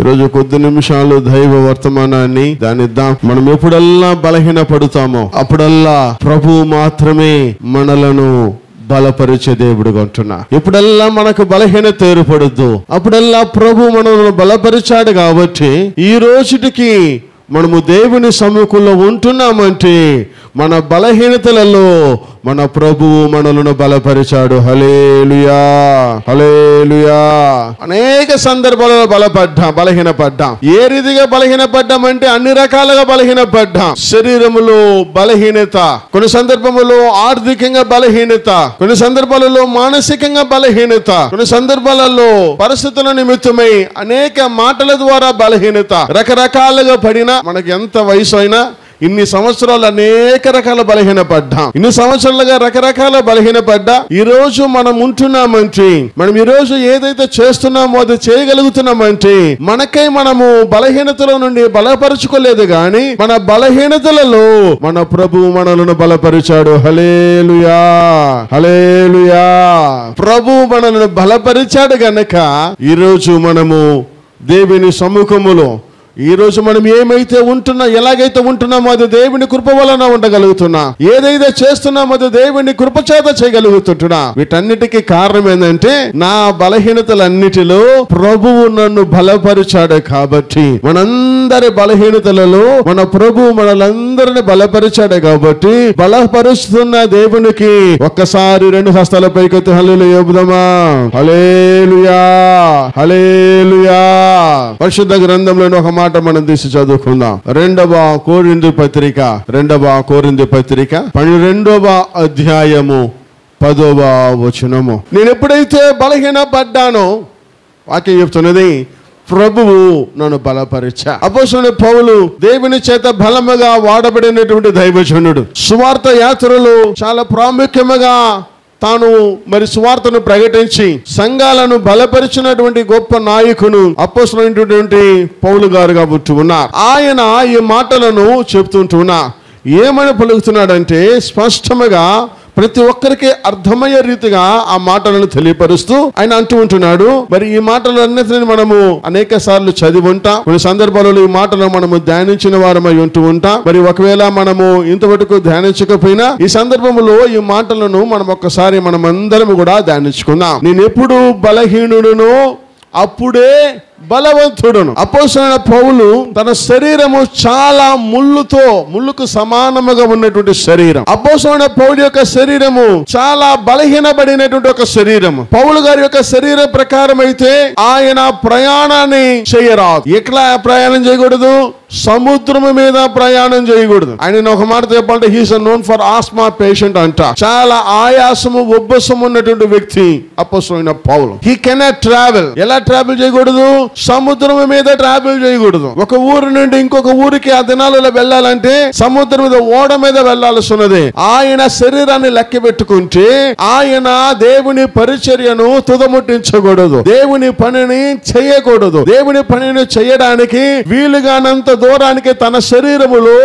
ఈరోజు కొద్ది నిమిషాలు దైవ వర్తమానాన్ని ధ్యానిద్దాం. మనం ఎప్పుడల్లా బలహీన పడుతామో అప్పుడల్లా ప్రభువు మాత్రమే మనలను బలపరిచే దేవుడుగా ఉంటున్నా. ఎప్పుడల్లా మనకు బలహీనత ఏర్పడద్దు, అప్పుడల్లా ప్రభు మనల్ని బలపరిచాడు. కాబట్టి ఈ రోజుటికి మనము దేవుని సముఖంలో ఉంటున్నామంటే మన బలహీనతలలో మన ప్రభువు మనలను బలపరిచాడు. హల్లెలూయా, హల్లెలూయా. అనేక సందర్భాలలో బలహీనపడ్డాం. ఏ రీతిగా బలహీనపడ్డామంటే అన్ని రకాలుగా బలహీనపడ్డాం. శరీరములో బలహీనత, కొన్ని సందర్భములో ఆర్థికంగా బలహీనత, కొన్ని సందర్భాలలో మానసికంగా బలహీనత, కొన్ని సందర్భాలలో పరిస్థితుల నిమిత్తమై అనేక మాటల ద్వారా బలహీనత. రకరకాలుగా పడినా మనకి ఎంత వయసు అయినా ఇన్ని సంవత్సరాలు అనేక రకాల బలహీనపడ్డాం. ఇన్ని సంవత్సరాలుగా రకరకాల బలహీనపడ్డా ఈ రోజు మనం ఉంటున్నామంటే, మనం ఈ రోజు ఏదైతే చేస్తున్నామో అది చేయగలుగుతున్నామంటే మనకై మనము బలహీనతల నుండి బలపరుచుకోలేదు గాని మన బలహీనతలలో మన ప్రభువు మనలను బలపరిచాడు. హల్లెలూయా, హల్లెలూయా. ప్రభువు మనలను బలపరిచాడు గనక ఈ రోజు మనము దేవుని సముఖములో ఈ రోజు మనం ఏమైతే ఎలాగైతే ఉంటున్నామో అది దేవుని కృప వలన ఉండగలుగుతున్నా. ఏదైతే చేస్తున్నామో అది దేవుని కృప చేత చేయగలుగుతుంటున్నా. వీటన్నిటికీ కారణం ఏంటంటే నా బలహీనతలన్నిటిలో ప్రభువు నన్ను బలపరిచాడు. కాబట్టి మనందరి బలహీనతలలో మన ప్రభువు మనలందరిని బలపరిచాడు. కాబట్టి బలపరుస్తున్న దేవునికి ఒక్కసారి రెండు హస్తాల పైకెత్తి హల్లెలూయా చెబుదామా. హల్లెలూయా, హల్లెలూయా. పరిశుద్ధ గ్రంథంలోని ఒక మాట మనం తీసి చదువుకుందాం. రెండవ కొరింథీ పత్రిక 12వ అధ్యాయము 10వ వచనము. నేను ఎప్పుడైతే బలహీనపడ్డానో వాక్యం చెప్తున్నది ప్రభువు నన్ను బలపరిచా. అపోస్తలుడైన పౌలు దేవుని చేత బలముగా వాడబడినటువంటి దైవజనుడు. సువార్త యాత్రలో చాలా ప్రాముఖ్యముగా తాను సువార్తను ప్రకటించి సంఘాలను బలపరిచినటువంటి గొప్ప నాయకుడు అపోస్తలుడైనటువంటి పౌలు గారుగా పుట్టి ఉన్నారు. ఆయన ఈ మాటలను చెప్తుంటున్నా ఏమని పలుకుతున్నాడంటే స్పష్టముగా ప్రతి ఒక్కరికి అర్థమయ్యే రీతిగా ఆ మాటలను తెలియపరుస్తూ ఆయన అంటూ ఉంటున్నాడు. ఈ మాటలన్నిటిని మనము అనేక సార్లు చదివి ఉంటాం. కొన్ని సందర్భాలలో ఈ మాటలు మనము ధ్యానించిన వారమై ఉంటూ ఉంటాం. ఒకవేళ మనము ఇంతవరకు ధ్యానించకపోయినా ఈ సందర్భంలో ఈ మాటలను ఒక్కసారి మనం అందరం కూడా ధ్యానించుకుందాం. నేను ఎప్పుడు బలహీనుడునో అప్పుడే బలవంతుడును. అపోస్తలుడైన పౌలు తన శరీరము చాలా ముళ్ళుకు సమానముగా ఉన్నటువంటి శరీరం. అపోస్తలుడైన పౌలు యొక్క శరీరము చాలా బలహీనపడినటువంటి ఒక శరీరము. పౌలు గారి యొక్క శరీర ప్రకారం అయితే ఆయన ప్రయాణాన్ని చేయరాదు. ఎట్లా ప్రయాణం చేయకూడదు? సముద్రము మీద ప్రయాణం చేయకూడదు. ఆయన ఒక మాట చెప్పాలంటే he's known for asthma patient అంట. చాలా ఆయాసము ఉబ్బసము ఉన్నటువంటి వ్యక్తి అపోస్తలుడైన పౌలు. He cannot travel. ఎలా ట్రావెల్ చేయకూడదు? సముద్రం మీద ట్రావెల్ చేయకూడదు. ఒక ఊరు నుండి ఇంకొక ఊరికి ఆ దినాలలో వెళ్ళాలంటే సముద్రం మీద ఓడ మీద వెళ్లాల్సి ఉన్నది. ఆయన శరీరాన్ని లెక్క పెట్టుకుంటే ఆయన దేవుని పరిచర్యను తుదముట్టించకూడదు, దేవుని పనిని చేయకూడదు. దేవుని పనిని చేయడానికి వీలుగానంత దూరానికి తన శరీరములో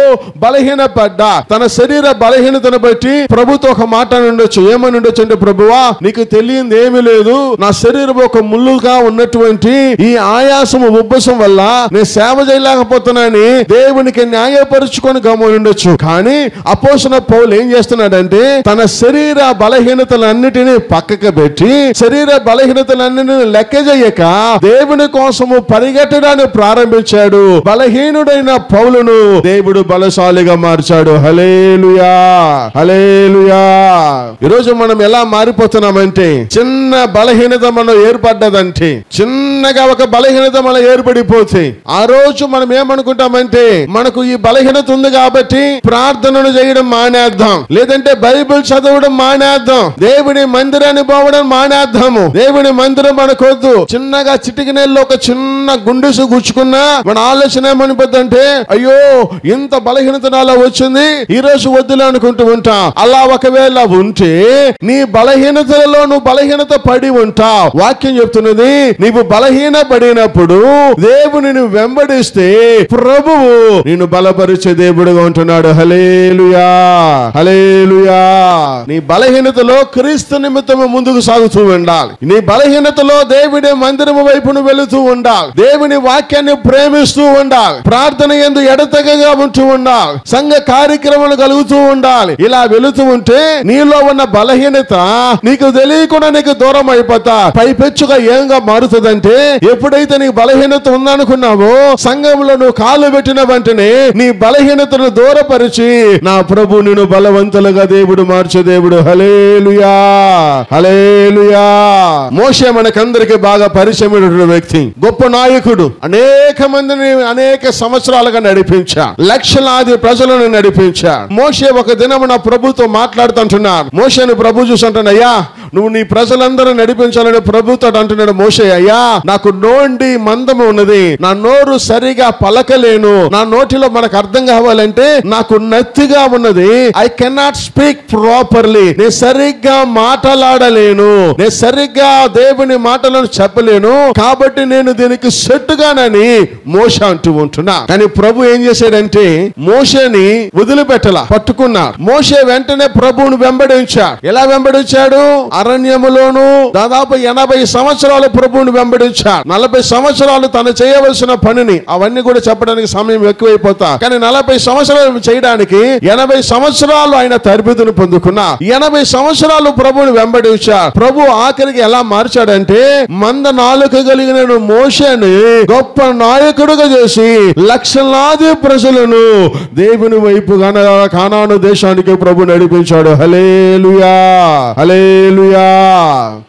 బలహీనపడ్డా తన శరీర బలహీనతను బట్టి ప్రభుతో ఒక మాట ఉండొచ్చు. ఏమని ఉండొచ్చు అంటే, ప్రభువా నీకు తెలియంది ఏమీ లేదు, నా శరీరం ఒక ముళ్ళుగా ఉన్నటువంటి ఈ ఆయాసము ఉబ్బసం వల్ల నేను సేవ చేయలేకపోతున్నానని దేవునికి న్యాయపరుచుకొని గమ్మున ఉండొచ్చు. కానీ అపోస్తలుడైన పౌలు ఏం చేస్తున్నాడంటే తన శరీర బలహీనతలన్నిటినీ పక్కకు పెట్టి శరీర బలహీనతలన్నిటిని లెక్క చేయక దేవుని కోసము పరిగెట్టడానికి ప్రారంభించాడు. బలహీనుడైన పౌలును దేవుడు బలశాలిగా మార్చాడు. హల్లెలూయా, హల్లెలూయా. ఈరోజు మనం ఎలా మారిపోతున్నామంటే చిన్న బలహీనత మనం ఏర్పడ్డదంటే చిన్నగా ఒక బలహీనత మనం ఏర్పడిపోతే ఆ రోజు మనం ఏమనుకుంటామంటే మనకు ఈ బలహీనత ఉంది కాబట్టి ప్రార్థనలు చేయడం మానేద్దాం, లేదంటే బైబిల్ చదవడం మానేద్దాం, దేవుని మందిరాన్ని పోవడం మానేద్దాము. దేవుని మందిరం మనకొద్దు. చిన్నగా చిటికినేల్లో ఒక చిన్న గుండెసు గుచ్చుకున్నా మన ఆలోచన ఏమనిపోద్దంటే అయ్యో ఇంత బలహీనత నాలో వచ్చింది, ఈ రోజు వద్దులే అనుకుంటూ ఉంటా. అలా ఒకవేళ ఉంటే నీ బలహీనతలలో నువ్వు బలహీనత పడి ఉంటా. వాక్యం చెప్తున్నది నీవు బలహీన పడి పడినప్పుడు దేవునిని వెంబడిస్తే ప్రభువు నిన్ను బలపరిచే దేవుడుగా ఉంటున్నాడు. హల్లెలూయా, హల్లెలూయా. నీ బలహీనతలో క్రీస్తు నిమిత్తము ముందుకు సాగుతూ ఉండాలి. నీ బలహీనతలో దేవుడి మందిరము వైపును వెళుతూ ఉండాలి. దేవుని వాక్యాన్ని ప్రేమిస్తూ ఉండాలి. ప్రార్థన యందు ఎడతెగగా ఉంటూ ఉండాలి. సంఘ కార్యక్రమాలు కలుగుతూ ఉండాలి. ఇలా వెళుతూ ఉంటే నీలో ఉన్న బలహీనత నీకు తెలియకుండా నీకు దూరం అయిపోతా. పైపెచ్చుగా ఏంగా మారుతుందంటే, ఎప్పుడైతే నీ బలహీనత ఉందనుకున్నావో సంఘంలో నువ్వు కాలు పెట్టిన వెంటనే నీ బలహీనతను దూరపరిచి నా ప్రభు నిన్ను బలవంతులుగా దేవుడు మార్చే దేవుడు. హల్లెలూయా, హల్లెలూయా. మోషే మనకందరికి బాగా పరిచయమైన వ్యక్తి, గొప్ప నాయకుడు. అనేక మందిని అనేక సంవత్సరాలుగా నడిపించాడు. లక్షలాది ప్రజలను నడిపించాడు. మోషే ఒక దినమున ప్రభుతో మాట్లాడుతుంటున్నాడు. మోషేను ప్రభు చూసి అంటున్నాడు, అయ్యా నువ్వు నీ ప్రజలందరూ నడిపించాలని ప్రభుతో అంటున్నాడు. మోషే, అయ్యా నాకు నోండి మందము ఉన్నది, నా నోరు సరిగా పలకలేను, నా నోటిలో మనకు అర్థం కావాలంటే నాకు నత్తిగా ఉన్నది. ఐ కెనాట్ స్పీక్ ప్రాపర్లీ, నేను సరిగ్గా మాట్లాడలేను, నేను సరిగ్గా దేవుని మాటలను చెప్పలేను, కాబట్టి నేను దీనికి సెట్టుగానని మోషే అంటూ ఉంటున్నా. కానీ ప్రభు ఏం చేశాడంటే మోషేని వదిలిపెట్టలా, పట్టుకున్నాడు. మోషే వెంటనే ప్రభువును వెంబడించాడు. ఎలా వెంబడించాడు? అరణ్యములోను దాదాపు 80 సంవత్సరాలు ప్రభువును వెంబడించాడు. 40 సంవత్సరాలు తను చేయవలసిన పనిని, అవన్నీ కూడా చెప్పడానికి సమయం ఎక్కువైపోతా, కానీ 40 సంవత్సరాలు చేయడానికి 80 సంవత్సరాలు ఆయన తరబిదును పొందుకున్నా. 80 సంవత్సరాలు ప్రభువును వెంబడించాడు. ప్రభు ఆఖరికి ఎలా మార్చాడంటే మంద నాలుక కలిగిన మోషేని గొప్ప నాయకుడుగా చేసి లక్షలాది ప్రజలను దేవుని వైపు కానాను దేశానికి ప్రభు నడిపించాడు. హల్లెలూయా, హల్లెలూయా.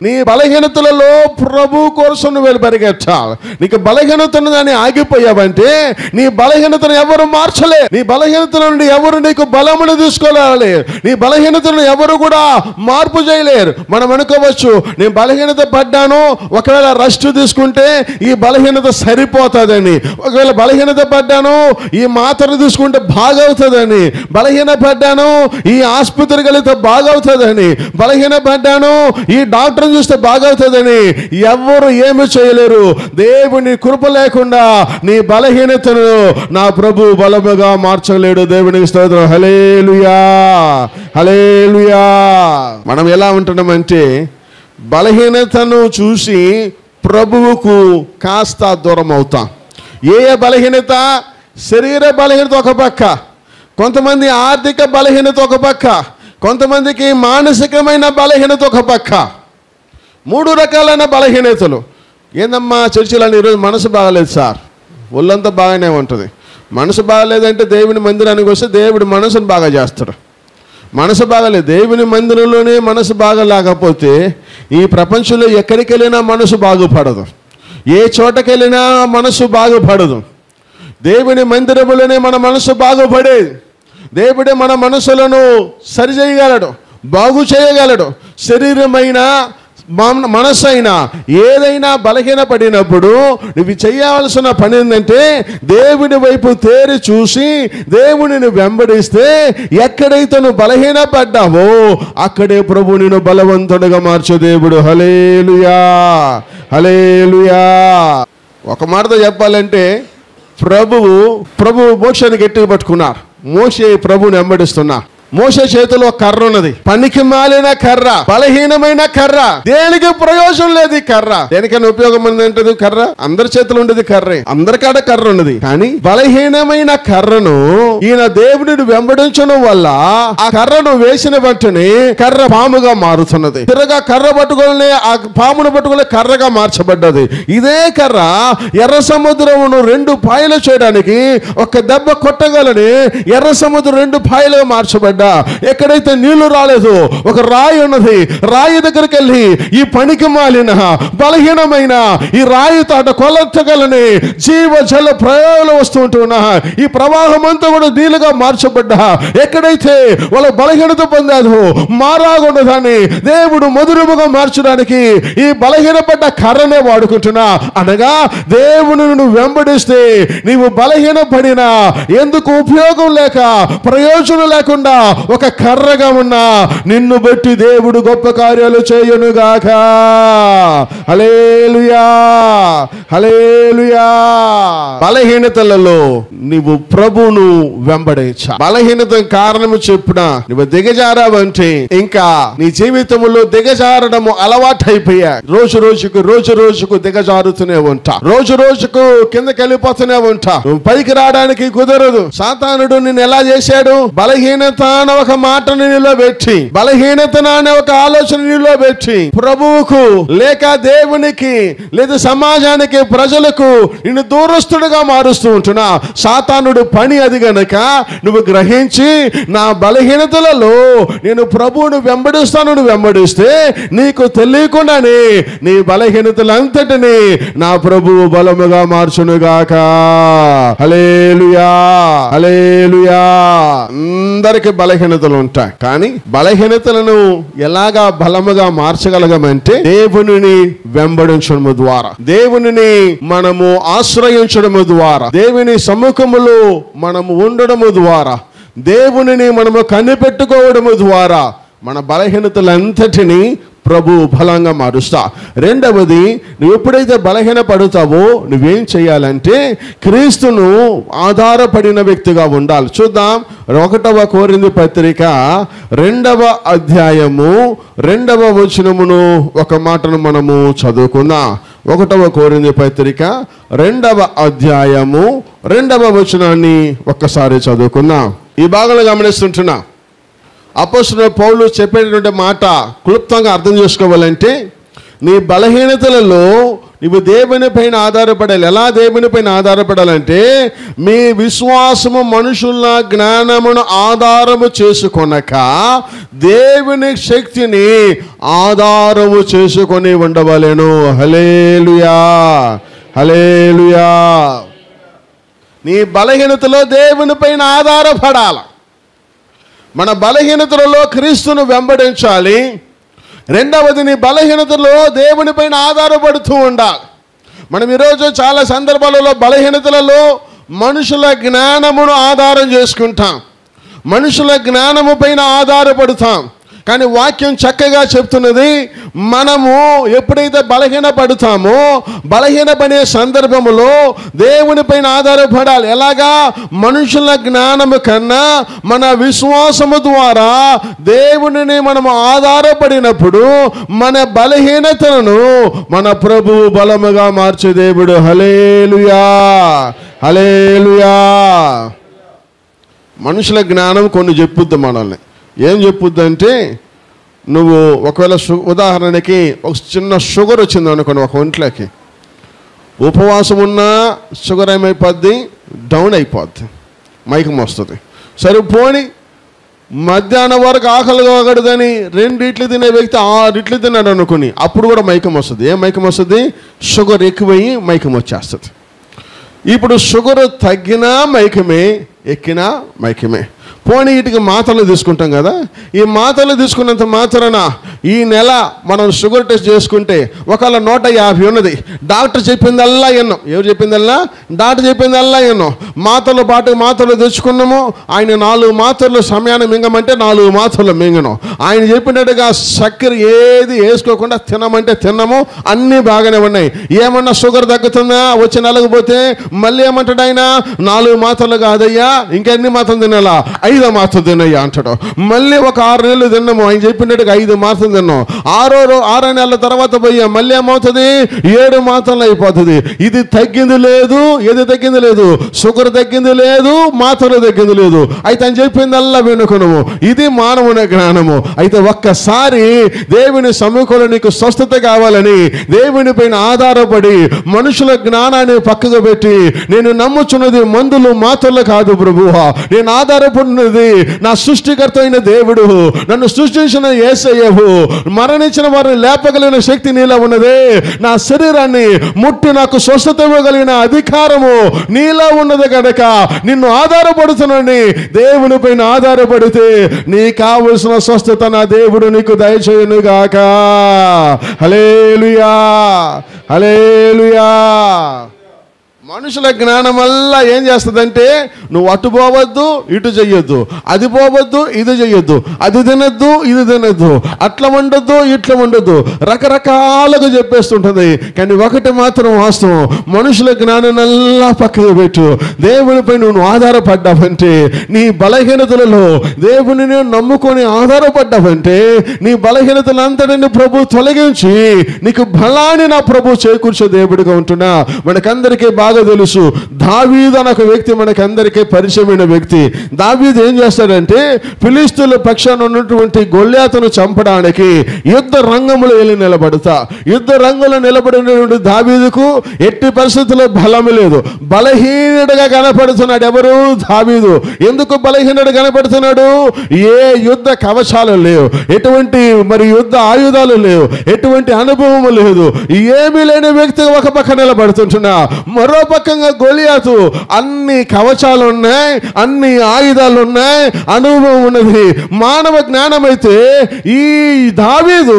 నీ బలహీనతలలో ప్రభు కోసం నువ్వు పరిగెత్తాలి. నీకు బలహీనత ఉన్నదని ఆగిపోయావంటే నీ బలహీనతను ఎవరు మార్చలే. నీ బలహీనత నుండి ఎవరు నీకు బలమును తీసుకోవాలి. నీ బలహీనతను ఎవరు కూడా మార్పు చేయలేరు. మనం అనుకోవచ్చు, నేను బలహీనత పడ్డాను, ఒకవేళ రెస్ట్ తీసుకుంటే ఈ బలహీనత సరిపోతుందని, ఒకవేళ బలహీనత పడ్డాను ఈ మాత్రలు తీసుకుంటే బాగవుతుందని, బలహీన పడ్డాను ఈ ఆసుపత్రికి వెళితే బాగవుతుందని, బలహీన పడ్డాను ఈ డాక్టర్ చూస్తే బాగవుతుందని ఎవరు ఏమి చేయలేరు. దేవుని కృప లేకుండా నీ బలహీనతను నా ప్రభు బలముగా మార్చలేడు. దేవునికి స్తోత్రం. హల్లెలూయా, హల్లెలూయా. మనం ఎలా ఉంటున్నామంటే బలహీనతను చూసి ప్రభువుకు కాస్త దూరం అవుతాం. ఏ బలహీనత? శరీర బలహీనత ఒక పక్క, కొంతమంది ఆర్థిక బలహీనత ఒక పక్క, కొంతమందికి మానసికమైన బలహీనత ఒక పక్క. 3 రకాలైన బలహీనతలు. ఏందమ్మా చర్చిలని ఈరోజు మనసు బాగలేదు సార్, ఒళ్ళంతా బాగానే ఉంటుంది. మనసు బాగలేదంటే దేవుని మందిరానికి వస్తే దేవుడి మనసును బాగా చేస్తాడు. మనసు బాగలేదు, దేవుని మందిరంలోనే మనసు బాగా లేకపోతే ఈ ప్రపంచంలో ఎక్కడికి వెళ్ళినా మనసు బాగుపడదు, ఏ చోటకి వెళ్ళినా మనసు బాగుపడదు. దేవుని మందిరములోనే మన మనసు బాగుపడేది. దేవుడే మన మనసులను సరిచేయగలడు, బాగు చేయగలడు. శరీరమైన మనసైనా ఏదైనా బలహీన పడినప్పుడు నువ్వు చేయవలసిన పని ఏంటంటే దేవుని వైపు తేరి చూసి దేవునిని వెంబడిస్తే ఎక్కడైతే నువ్వు బలహీన పడ్డావో అక్కడే ప్రభు నిన్ను బలవంతుడిగా మార్చే దేవుడు. హల్లెలూయా, హల్లెలూయా. ఒక మాటతో చెప్పాలంటే ప్రభువు మోషేని గట్టిగా పట్టుకున్నారు. మోషే ప్రభువుని వెంబడిస్తున్నా. మోషే చేతిలో కర్ర ఉన్నది, పనికి మాలిన కర్ర, బలహీనమైన కర్ర, దేనికి ప్రయోజనం లేదు. ఈ కర్ర దేనికైనా ఉపయోగం ఉందంటది. కర్ర అందరి చేతిలో ఉండేది కర్రే, అందరికాడ కర్ర ఉన్నది. కానీ బలహీనమైన కర్రను ఈయన దేవుడిని వెంబడించడం వల్ల ఆ కర్రను వేసిన వెంటనే కర్ర పాముగా మారుతున్నది. తిరగా కర్ర పట్టుకొని ఆ పామును పట్టుకొని కర్రగా మార్చబడ్డది. ఇదే కర్ర ఎర్ర సముద్రమును 2 పాయలు చేయడానికి ఒక దెబ్బ కొట్టగలని ఎర్ర సముద్రం 2 పాయలుగా మార్చబడ్డా. ఎక్కడైతే నీళ్లు రాలేదు ఒక రాయి ఉన్నది, రాయి దగ్గరికి వెళ్ళి ఈ పనికి మాలిన బలహీనమైన ఈ రాయి తాట కొలతగలని జీవ జల ప్రయోగాలు వస్తూ ఉంటున్నా ఈ ప్రవాహం అంతా కూడా నీళ్ళుగా మార్చబడ్డా. ఎక్కడైతే వాళ్ళ బలహీనత పొందాదో మారాగుండదాన్ని దేవుడు మధురముగా మార్చడానికి ఈ బలహీనపడ్డ కర్రనే వాడుకుంటున్నా. అనగా దేవుని నువ్వు వెంబడిస్తే నీవు బలహీన పడినా ఎందుకు ఉపయోగం లేక ప్రయోజనం లేకుండా ఒక కర్రగా ఉన్నా నిన్ను బట్టి దేవుడు గొప్ప కార్యాలు చేయునుగాక. హల్లెలూయా, హల్లెలూయా. బలహీనతలలో నీవు ప్రభువును వెంబడించా. బలహీనత కారణము చెప్పున నువ్వు దిగజారావంటే ఇంకా నీ జీవితంలో దిగజారడము అలవాటైపోయా. రోజు రోజుకు దిగజారుతూనే ఉంటా. రోజు రోజుకు కిందకి వెళ్ళిపోతూనే ఉంటా. నువ్వు పైకి రావడానికి కుదరదు. సాతానుడు నిన్ను ఎలా చేశాడు? బలహీనత అనే ఒక మాటను నీలో పెట్టి, బలహీనత అనే ఒక ఆలోచన నీలో పెట్టి, ప్రభువుకు లేక దేవునికి లేదా సమాజానికి ప్రజలకు నిన్ను దూరస్తుడుగా మారుస్తూ ఉంటున్నా. సాతానుడు పని అది గనక నువ్వు గ్రహించి నా బలహీనతలలో నేను ప్రభువును వెంబడిస్తాను. నువ్వు వెంబడిస్తే నీకు తెలియకుండానే నీ బలహీనతలంతటిని నా ప్రభువు బలముగా మార్చునుగాక. హల్లెలూయా, హల్లెలూయా. అందరికి బలహీనతలు ఉంటాయి, కానీ బలహీనతలను ఎలాగా బలముగా మార్చగలగమంటే దేవునిని వెంబడించడము ద్వారా, దేవునిని మనము ఆశ్రయించడము ద్వారా, దేవుని సముఖములో మనము ఉండడము ద్వారా, దేవునిని మనము కనిపెట్టుకోవడము ద్వారా మన బలహీనతలంతటిని ప్రభు బలంగా మారుస్తా. రెండవది, నువ్వు ఎప్పుడైతే బలహీన పడుతావో నువ్వేం చేయాలంటే క్రీస్తును ఆధారపడిన వ్యక్తిగా ఉండాలి. చూద్దాం 1 కొరింథీ పత్రిక 2వ అధ్యాయము 2వ వచనమును ఒక మాటను మనము చదువుకుందాం. 1 కొరింథీ పత్రిక 2వ అధ్యాయము 2వ వచనాన్ని ఒక్కసారి చదువుకుందాం. ఈ భాగంలో గమనిస్తుంటున్నా అపోస్తలుడైన పౌలు చెప్పేటటువంటి మాట క్లుప్తంగా అర్థం చేసుకోవాలంటే, నీ బలహీనతలలో నువ్వు దేవుని పైన ఆధారపడాలి. ఎలా దేవుని పైన ఆధారపడాలంటే, మీ విశ్వాసము మనుషుల జ్ఞానమును ఆధారము చేసుకొనక దేవుని శక్తిని ఆధారము చేసుకొని ఉండవలెను. హల్లెలూయా, హల్లెలూయా. నీ బలహీనతలో దేవుని పైన ఆధారపడాలి. మన బలహీనతలలో క్రీస్తును వెంబడించాలి. రెండవది, నీ బలహీనతలో దేవుని పైన ఆధారపడుతూ ఉండాలి. మనం ఈరోజు చాలా సందర్భాలలో బలహీనతలలో మనుషుల జ్ఞానమును ఆధారం చేసుకుంటాం, మనుషుల జ్ఞానము పైన ఆధారపడతాం. కానీ వాక్యం చక్కగా చెప్తున్నది, మనము ఎప్పుడైతే బలహీన పడుతామో బలహీనపడే సందర్భములో దేవుని పైన ఆధారపడాలి. ఎలాగా? మనుషుల జ్ఞానము కన్నా మన విశ్వాసము ద్వారా దేవునిని మనము ఆధారపడినప్పుడు మన బలహీనతలను మన ప్రభువు బలముగా మార్చే దేవుడు. హల్లెలూయా, హల్లెలూయా. మనుషుల జ్ఞానం కొన్ని చెప్పుద్ది మనల్ని. ఏం చెప్పుద్దంటే, నువ్వు ఒకవేళ ఉదాహరణకి ఒక చిన్న షుగర్ వచ్చింది అనుకోండి ఒక ఒంట్లోకి, ఉపవాసం ఉన్నా షుగర్ ఏమైపోద్ది? డౌన్ అయిపోద్ది, మైకం వస్తుంది. సరిపోని మధ్యాహ్నం వరకు ఆకలి కాగడదని 2 ఇడ్లు తినే వ్యక్తి 6 ఇడ్లు తిన్నాడు అనుకుని అప్పుడు కూడా మైకం వస్తుంది. ఏం మైకం వస్తుంది? షుగర్ ఎక్కువయ్యి మైకం వచ్చేస్తుంది. ఇప్పుడు షుగర్ తగ్గినా మైకమే, ఎక్కినా మైకమే. పోనీ వీటికి మాత్రలు తీసుకుంటాం కదా, ఈ మాత్రలు తీసుకున్నంత మాత్రాన ఈ నెల మనం షుగర్ టెస్ట్ చేసుకుంటే ఒకవేళ 150 ఉన్నది, డాక్టర్ చెప్పిందల్లా ఎన్నో. ఎవరు చెప్పిందల్లా? డాక్టర్ చెప్పిందల్లా ఎన్నో. మాత్రలు పాటు మాత్రలు తెచ్చుకున్నాము. ఆయన 4 మాత్రలు సమయాన్ని మింగమంటే 4 మాత్రలు మింగను. ఆయన చెప్పినట్టుగా చక్కెర ఏది వేసుకోకుండా తినమంటే తిన్నాము. అన్నీ బాగానే ఉన్నాయి. ఏమన్నా షుగర్ తగ్గుతుందా? వచ్చి నెలకపోతే మళ్ళీ ఏమంటాడు ఆయన? 4 మాత్రలు కాదయ్యా, ఇంకెన్ని మాత్రం తినాలా? 5 మాత్రలు తినయ్యా అంటాడు. మళ్ళీ ఒక 6 నెలలు తిన్నాము. ఆయన చెప్పినట్టుగా 5 మాత్రలు తిన్నాం. 6 నెలల తర్వాత పోయా మళ్ళీ ఏమవుతుంది? 7 మాత్రలు అయిపోతుంది. ఇది తగ్గింది లేదు, ఏది తగ్గింది లేదు, షుగర్ తగ్గింది లేదు, మాత్రలు తగ్గింది లేదు. అయితే ఆయన చెప్పిందల్లా వినుకున్నాము. ఇది మానవుని జ్ఞానము. అయితే ఒక్కసారి దేవుని సముఖంలో నీకు స్వస్థత కావాలని దేవుని పైన ఆధారపడి మనుషుల జ్ఞానాన్ని పక్కకు పెట్టి, నేను నమ్ముచున్నది మందులు మాత్రలు కాదు ప్రభువా, నేను ఆధారపడినది నా సృష్టికర్త అయిన దేవుడు, నన్ను సృష్టించిన యేసయ్యవు, మరణించిన వారిని లేపగలిగిన శక్తి నీలో ఉన్నదే, నా శరీరాన్ని ముట్టి నాకు స్వస్థత ఇవ్వగలిగిన అధికారము నీలో ఉన్నది కనుక నిన్ను ఆధారపడుతున్నాను. దేవుని పైన ఆధారపడితే నీ కావలసిన స్వస్థత నా దేవుడు నీకు దయచేయునుగాక. హల్లెలూయా, హల్లెలూయా. మనుషుల జ్ఞానం వల్ల ఏం చేస్తుందంటే నువ్వు అటు పోవద్దు ఇటు చెయ్యొద్దు, అది పోవద్దు ఇది చెయ్యొద్దు, అది తినద్దు ఇది తినద్దు, అట్లా ఉండొద్దు ఇట్లా ఉండొద్దు, రకరకాలుగా చెప్పేస్తుంటుంది. కానీ ఒకటి మాత్రం వాస్తవం, మనుషుల జ్ఞానాన్నంతా పక్కకు పెట్టు. దేవునిపై నువ్వు ఆధారపడ్డావంటే, నీ బలహీనతలలో దేవుని నమ్ముకొని ఆధారపడ్డావంటే, నీ బలహీనతలంతటిని ప్రభు తొలగించి నీకు బలాన్ని నా ప్రభు చేకూర్చే దేవుడిగా ఉంటున్నా. మనకందరికీ బాగా తెలుసు, దావీదు అనే ఒక వ్యక్తి మనకందరికీ పరిచయమైన వ్యక్తి. దావీదు ఏం చేస్తాడంటే, ఫిలిష్తీయుల పక్షాన ఉన్నటువంటి గొల్యాతును చంపడానికి యుద్ధ రంగంలో వెళ్ళి నిలబడతా. యుద్ధ రంగంలో నిలబడినటువంటి దావీదుకు ఎట్టి పరిస్థితుల్లో బలం లేదు, బలహీనుడిగా కనపడుతున్నాడు. ఎవరు? దావీదు. ఎందుకు బలహీనుడు కనపడుతున్నాడు? ఏ యుద్ధ కవచాలు లేవు, ఎటువంటి యుద్ధ ఆయుధాలు లేవు, ఎటువంటి అనుభవం లేదు, ఏమీ లేని వ్యక్తి ఒక పక్క నిలబడుతుంటున్నా. మరో పక్కగా గొలియాతు అన్ని కవచాలు ఉన్నాయి, అన్ని ఆయుధాలు ఉన్నాయి, అనుభవం ఉన్నది. మానవ జ్ఞానం అయితే ఈ దావీదు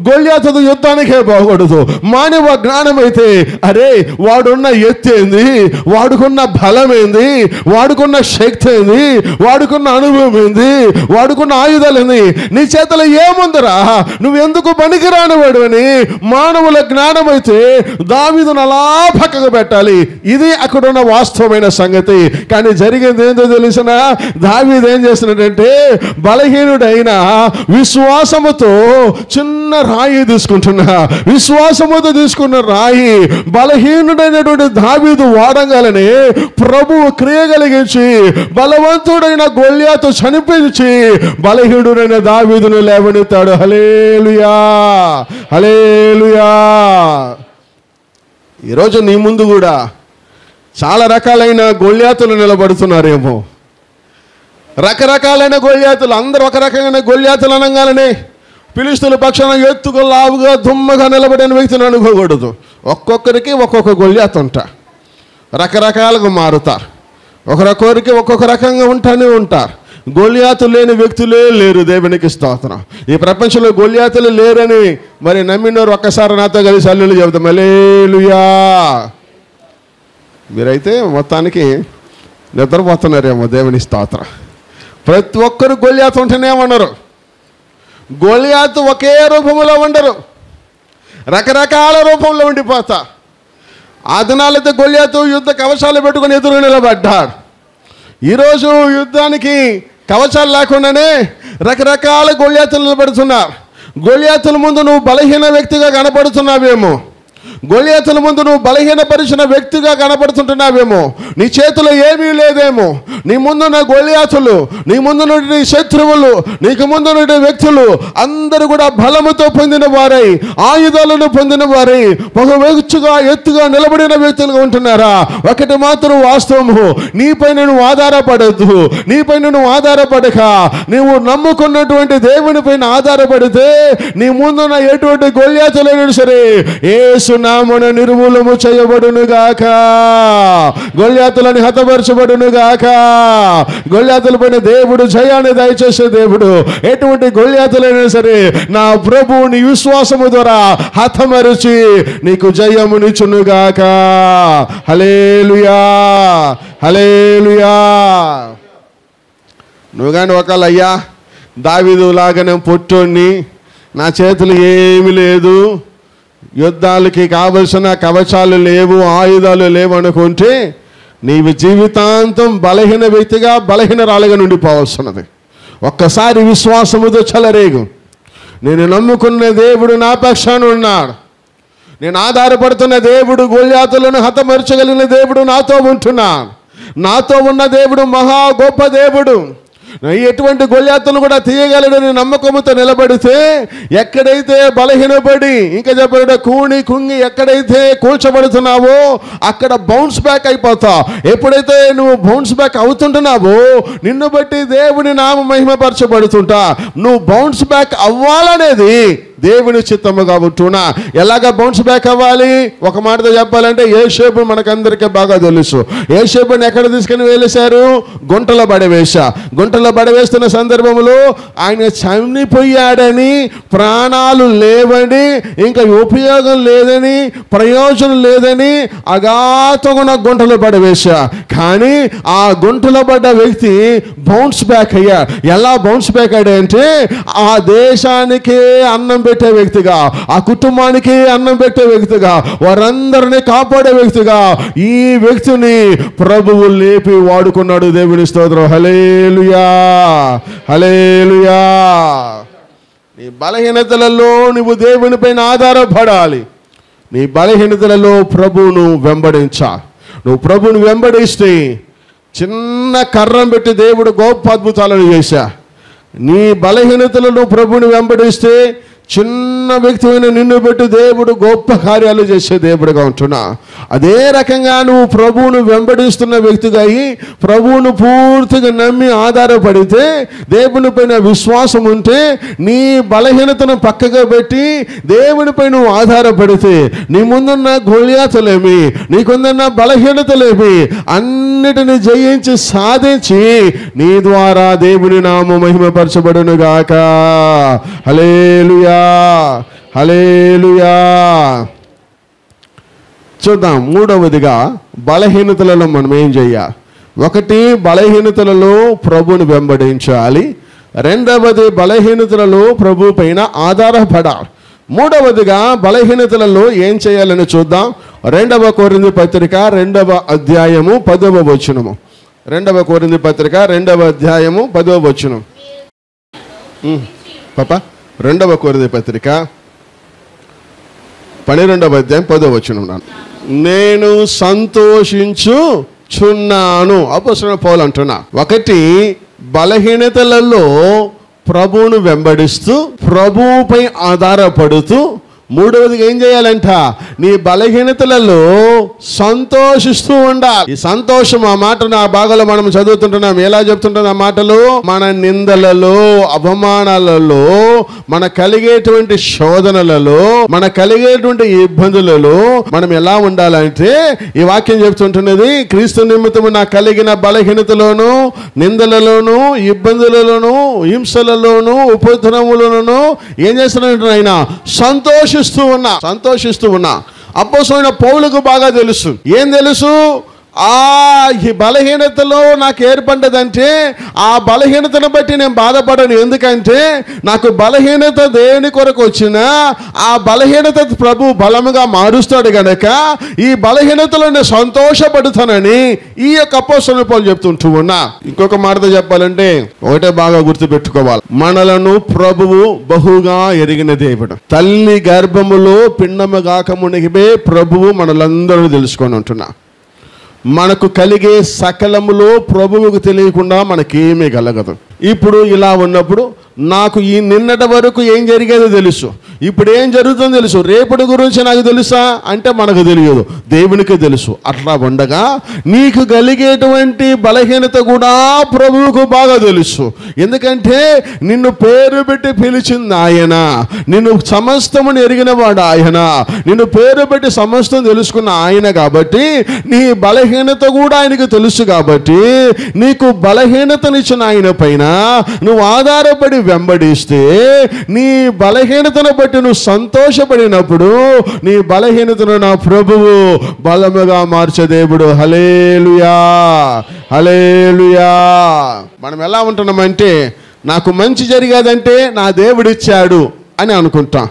గొలియాతు యుద్ధానికే బాగూడదు. మానవ జ్ఞానం అయితే అరే వాడున్న ఎత్తు ఏంది, వాడుకున్న బలం ఏంది, వాడుకున్న శక్తి ఏంది, వాడుకున్న అనుభవం ఏంది, వాడుకున్న ఆయుధాలు ఏంది, నీ చేతిలో ఏముందిరా, నువ్వెందుకు పనికిరాని వాడు అని మానవుల జ్ఞానం అయితే దావీదును అలా పక్కకు పెట్టాలి. ఇది అక్కడున్న వాస్తవమైన సంగతి. కానీ జరిగింది ఏంటో తెలిసిన, దావీదు ఏం చేస్తున్నాడంటే బలహీనుడైన విశ్వాసముతో చిన్న రాయి తీసుకుంటున్నా. విశ్వాసముతో తీసుకున్న రాయి బలహీనుడైనటువంటి దావీదు వాడంగానే ప్రభువు క్రియ కలిగించి బలవంతుడైన గొల్యాతు చనిపించి బలహీనుడైన దావీదును లేవనెత్తాడు. హల్లెలూయా, హల్లెలూయా. ఈరోజు నీ ముందు కూడా చాలా రకాలైన గొల్యాతులు నిలబడుతున్నారేమో. రకరకాలైన గొల్యాతులు, అందరూ ఒక రకమైన గొల్యాతులు అనగానే ఫిలిష్తీయుల పక్షాన ఎత్తుగా లావుగా దుమ్మగా నిలబడిన వ్యక్తిని అనుకోకూడదు. ఒక్కొక్కరికి ఒక్కొక్క గొల్యాతు ఉంటా, రకరకాలుగా మారుతారు. ఒకరొకరికి ఒక్కొక్క రకంగా ఉంటానే ఉంటారు. గొల్యాతు లేని వ్యక్తులే లేరు. దేవునికి స్తోత్రం. ఈ ప్రపంచంలో గొల్యాతులు లేరని నమ్మినవారు ఒక్కసారి నాతో కలిసి హల్లెలూయా చెబుతాం. హల్లెలూయా. మీరైతే మొత్తానికి నిద్రపోతున్నారేమో. దేవుని స్తోత్రం. ప్రతి ఒక్కరు గొల్యాతు ఉంటేనే ఉండరు. గొల్యాతు ఒకే రూపంలో ఉండరు, రకరకాల రూపంలో ఉండిపోతా. ఆ దినాలైతే గొల్యాతు యుద్ధ కవచాలు పెట్టుకుని ఎదురు నిలబడ్డాడు. ఈరోజు యుద్ధానికి కవచాలు లేకుండానే రకరకాల గొల్యాతులు నిలబడుతున్నారు. గొల్యాతుల ముందు నువ్వు బలహీన వ్యక్తిగా కనపడుతున్నావేమో, గొల్యాతుల ముందు నువ్వు బలహీనపరిచిన వ్యక్తిగా కనపడుతుంటున్నావేమో, నీ చేతిలో ఏమీ లేదేమో. నీ ముందున్న గొల్యాతులు, నీ ముందున్న శత్రువులు, నీకు ముందున్న వ్యక్తులు అందరూ కూడా బలముతో పొందిన వారై, ఆయుధాలను పొందిన వారై, బహువెచ్చుగా ఎత్తుగా నిలబడిన వ్యక్తులుగా ఉంటున్నారా? ఒకటి మాత్రం వాస్తవము, నీపైన నువ్వు ఆధారపడద్దు. నీపైన నువ్వు ఆధారపడక నీవు నమ్ముకున్నటువంటి దేవుని పైన ఆధారపడితే నీ ముందున్న ఎటువంటి గొల్యాతులైనా సరే యేసు నామమున నిర్మూలము చేయబడును గాక, గొల్యాతులను హతపరచబడును గాక. గొల్యాతుల పైన దేవుడు జయాన్ని దయచేసే దేవుడు. ఎటువంటి గొల్యాతులైనా సరే నా ప్రభువు నీ విశ్వాసము ద్వారా హతమరిచి నీకు జయమునిచ్చును గాక. హల్లెలూయా, హల్లెలూయా. నువ్వు కానీ ఒకవేళ అయ్యా దావీదు లాగానే పొట్టోణ్ణి, నా చేతులు ఏమీ లేదు, యుద్ధాలకి కావలసిన కవచాలు లేవు, ఆయుధాలు లేవు అనుకుంటే నీవు జీవితాంతం బలహీన వ్యక్తిగా బలహీనరాలుగా నుండిపోవలసినది. ఒక్కసారి విశ్వాసముతో చెలరేగు. నేను నమ్ముకున్న దేవుడు నా పక్షాన ఉన్నాడు, నేను ఆధారపడుతున్న దేవుడు గొల్యాతులను హతమర్చగలిగిన దేవుడు నాతో ఉంటున్నాడు. నాతో ఉన్న దేవుడు మహా గొప్ప దేవుడు. ఎటువంటి గొల్యాతును కూడా తీయగలడని నమ్మకముతో నిలబడితే ఎక్కడైతే బలహీనపడి ఇంకా చెప్పాడు కూని కుంగి ఎక్కడైతే కూల్చబడుతున్నావో అక్కడ బౌన్స్ బ్యాక్ అయిపోతా. ఎప్పుడైతే నువ్వు బౌన్స్ బ్యాక్ అవుతుంటున్నావో నిన్ను బట్టి దేవుని నామ మహిమపరచబడుతుంటా. నువ్వు బౌన్స్ బ్యాక్ అవ్వాలనేది దేవుని చిత్తముగా ఉంటున్నా. ఎలాగ బౌన్స్ బ్యాక్ అవ్వాలి? ఒక మాటతో చెప్పాలంటే యోసేపు మనకందరికీ బాగా తెలుసు. యోసేపుని ఎక్కడ తీసుకుని వెళ్ళేశారు? గుంటలో పడవేశా. గుంటలో పడవేస్తున్న సందర్భంలో ఆయన చనిపోయాడని, ప్రాణాలు లేవని, ఇంకా ఉపయోగం లేదని, ప్రయోజనం లేదని అగాధంగా గుంటలో పడవేశా. కానీ ఆ గుంటలో పడ్డ వ్యక్తి బౌన్స్ బ్యాక్ అయ్యా. ఎలా బౌన్స్ బ్యాక్ అయ్యాడంటే ఆ దేశానికి అన్నం పెట్టే వ్యక్తిగా, ఆ కుటుంబానికి అన్నం పెట్టే వ్యక్తిగా, వారందరినీ కాపాడే వ్యక్తిగా ఈ వ్యక్తిని ప్రభువు లేపి వాడుకున్నాడు. దేవుని స్తోత్రం. హల్లెలూయా, హల్లెలూయా. నీ బలహీనతలలో నువ్వు దేవుని పైన ఆధారపడాలి. నీ బలహీనతలలో ప్రభువును వెంబడించాలి. నువ్వు ప్రభువును వెంబడిస్తే చిన్న కర్రం పెట్టి దేవుడు గొప్ప అద్భుతాలను చేశా. నీ బలహీనతలను ప్రభువుని వెంబడిస్తే చిన్న వ్యక్తిమైన నిన్ను పెట్టి దేవుడు గొప్ప కార్యాలు చేసే దేవుడుగా ఉంటున్నా. అదే రకంగా నువ్వు ప్రభువును వెంబడిస్తున్న వ్యక్తిగా అయ్యి ప్రభువును పూర్తిగా నమ్మి ఆధారపడితే, దేవుని పైన విశ్వాసం ఉంటే, నీ బలహీనతను పక్కగా పెట్టి దేవునిపై నువ్వు ఆధారపడితే నీ ముందున్న గొల్యాతులేమి, నీకుందన్న బలహీనతలేమి అన్నిటిని జయించి సాధించి నీ ద్వారా దేవుని నామము మహిమపరచబడును గాక. హల్లెలూయా, హల్లెలూయా. చూద్దాం. మూడవదిగా బలహీనతలలో మనం ఏం చేయాలి? ఒకటి, బలహీనతలలో ప్రభువుని వెంబడించాలి. రెండవది, బలహీనతలలో ప్రభు పైన ఆధారపడాలి. మూడవదిగా బలహీనతలలో ఏం చేయాలని చూద్దాం. 2 కొరింథీ పత్రిక 2వ అధ్యాయము 10వ వచనము. 2 కొరింథీ పత్రిక 2వ అధ్యాయము 10వ వచనం. పాపా 2 కొరింథీ పత్రిక 12వ అధ్యాయం 10వ వచనం. నేను సంతోషించుచున్నాను అపోస్తలుడైన పౌలు అంటున్నా. ఒకటి, బలహీనతలలో ప్రభువును వెంబడిస్తూ ప్రభువుపై ఆధారపడుతూ, మూడవదిగా ఏం చేయాలంట? నీ బలహీనతలలో సంతోషిస్తూ ఉండాలి. ఈ సంతోషం ఆ మాట నా భాగంలో మనం చదువుతుంటున్నాం. ఎలా చెప్తుంటుంది ఆ మాటలు? మన నిందలలో, అవమానాలలో, మన కలిగేటువంటి శోధనలలో, మన కలిగేటువంటి ఇబ్బందులలో మనం ఎలా ఉండాలంటే ఈ వాక్యం చెప్తుంటున్నది, క్రీస్తు నిమిత్తము నా కలిగిన బలహీనతలోను, నిందలలోను, ఇబ్బందులలోను, హింసలలోను, ఉపద్రవములలోను ఏం చేస్తున్నాడు? ఆయన సంతోషిస్తూ ఉన్నా. అపోస్తలుడైన పౌలుకు బాగా తెలుసు. ఏం తెలుసు? ఈ బలహీనతలో నాకు ఏర్పడ్డదంటే ఆ బలహీనతను బట్టి నేను బాధపడను. ఎందుకంటే నాకు బలహీనత దేని కొరకు వచ్చినా ఆ బలహీనత ప్రభు బలముగా మారుస్తాడు గనక ఈ బలహీనతలో నేను సంతోషపడుతానని ఈ యొక్క అపోస్తలుడైన పౌలు చెప్తుంటూ ఉన్నా. ఇంకొక మాటతో చెప్పాలంటే ఒకటే బాగా గుర్తుపెట్టుకోవాలి. మనలను ప్రభువు బహుగా ఎరిగిన దేవుడు. తల్లి గర్భములో పిండము కాకమునికే ప్రభువు మనలందరూ తెలుసుకొని ఉంటున్నా. మనకు కలిగే సకలములో ప్రభువుకు తెలియకుండా మనకేమీ కలగదు. ఇప్పుడు ఇలా ఉన్నప్పుడు నాకు ఈ నిన్నటి వరకు ఏం జరిగేదో తెలుసు, ఇప్పుడు ఏం జరుగుతుందో తెలుసు, రేపటి గురించి నాకు తెలుసా అంటే మనకు తెలియదు, దేవునికి తెలుసు. అట్లా ఉండగా నీకు కలిగేటువంటి బలహీనత కూడా ప్రభువుకు బాగా తెలుసు. ఎందుకంటే నిన్ను పేరు పెట్టి పిలిచింది ఆయన, నిన్ను సమస్తమును ఎరిగినవాడు ఆయన, నిన్ను పేరు పెట్టి సమస్తం తెలుసుకున్న ఆయన. కాబట్టి నీ బలహీనత కూడా ఆయనకు తెలుసు. కాబట్టి నీకు బలహీనతనిచ్చిన ఆయన పైన నువ్వు ఆధారపడి వెంబడిస్తే నీ బలహీనతను బట్టి నువ్వు సంతోషపడినప్పుడు నీ బలహీనతను నా ప్రభువు బలముగా మార్చే దేవుడు. హల్లెలూయా, హల్లెలూయా. మనం ఎలా ఉంటున్నామంటే నాకు మంచి జరిగేదంటే నా దేవుడిచ్చాడు అని అనుకుంటాం.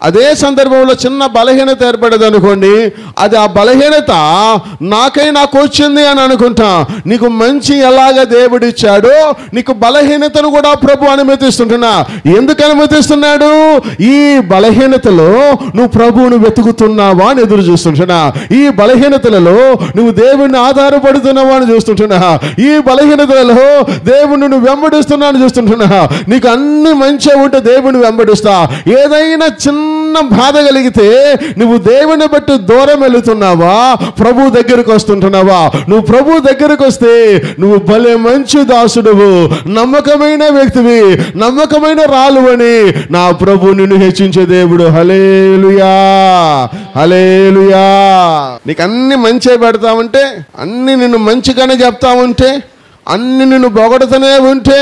అదే సందర్భంలో చిన్న బలహీనత ఏర్పడదు అనుకోండి, అది ఆ బలహీనత నాకు వచ్చింది అని అనుకుంటా. నీకు మంచి ఎలాగ దేవుడిచ్చాడో నీకు బలహీనతను కూడా ప్రభు అనుమతిస్తుంటున్నా. ఎందుకు అనుమతిస్తున్నాడు? ఈ బలహీనతలో నువ్వు ప్రభువును వెతుకుతున్నావా అని ఎదురు చూస్తుంటున్నా. ఈ బలహీనతలలో నువ్వు దేవుడిని ఆధారపడుతున్నావా అని చూస్తుంటున్నా. ఈ బలహీనతలలో దేవుని నువ్వు వెంబడిస్తున్నా అని చూస్తుంటున్నా. నీకు అన్ని మంచిగా ఉంటే దేవుని వెంబడిస్తా. ఏదైనా చిన్న చిన్న బాధ కలిగితే నువ్వు దేవుని బట్టి దూరం వెళుతున్నావా, ప్రభు దగ్గరకు వస్తుంటున్నావా? నువ్వు ప్రభు దగ్గరకు వస్తే నువ్వు భలే మంచి దాసుడువు, నమ్మకమైన వ్యక్తివి, నమ్మకమైన రాలువని నా ప్రభు నిన్ను హెచ్చించే దేవుడు. హల్లెలూయా, హల్లెలూయా. నీకు అన్ని మంచి పెడతామంటే, అన్ని నిన్ను మంచిగానే చెప్తామంటే, అన్ని నిన్ను పొగడుతూనే ఉంటే,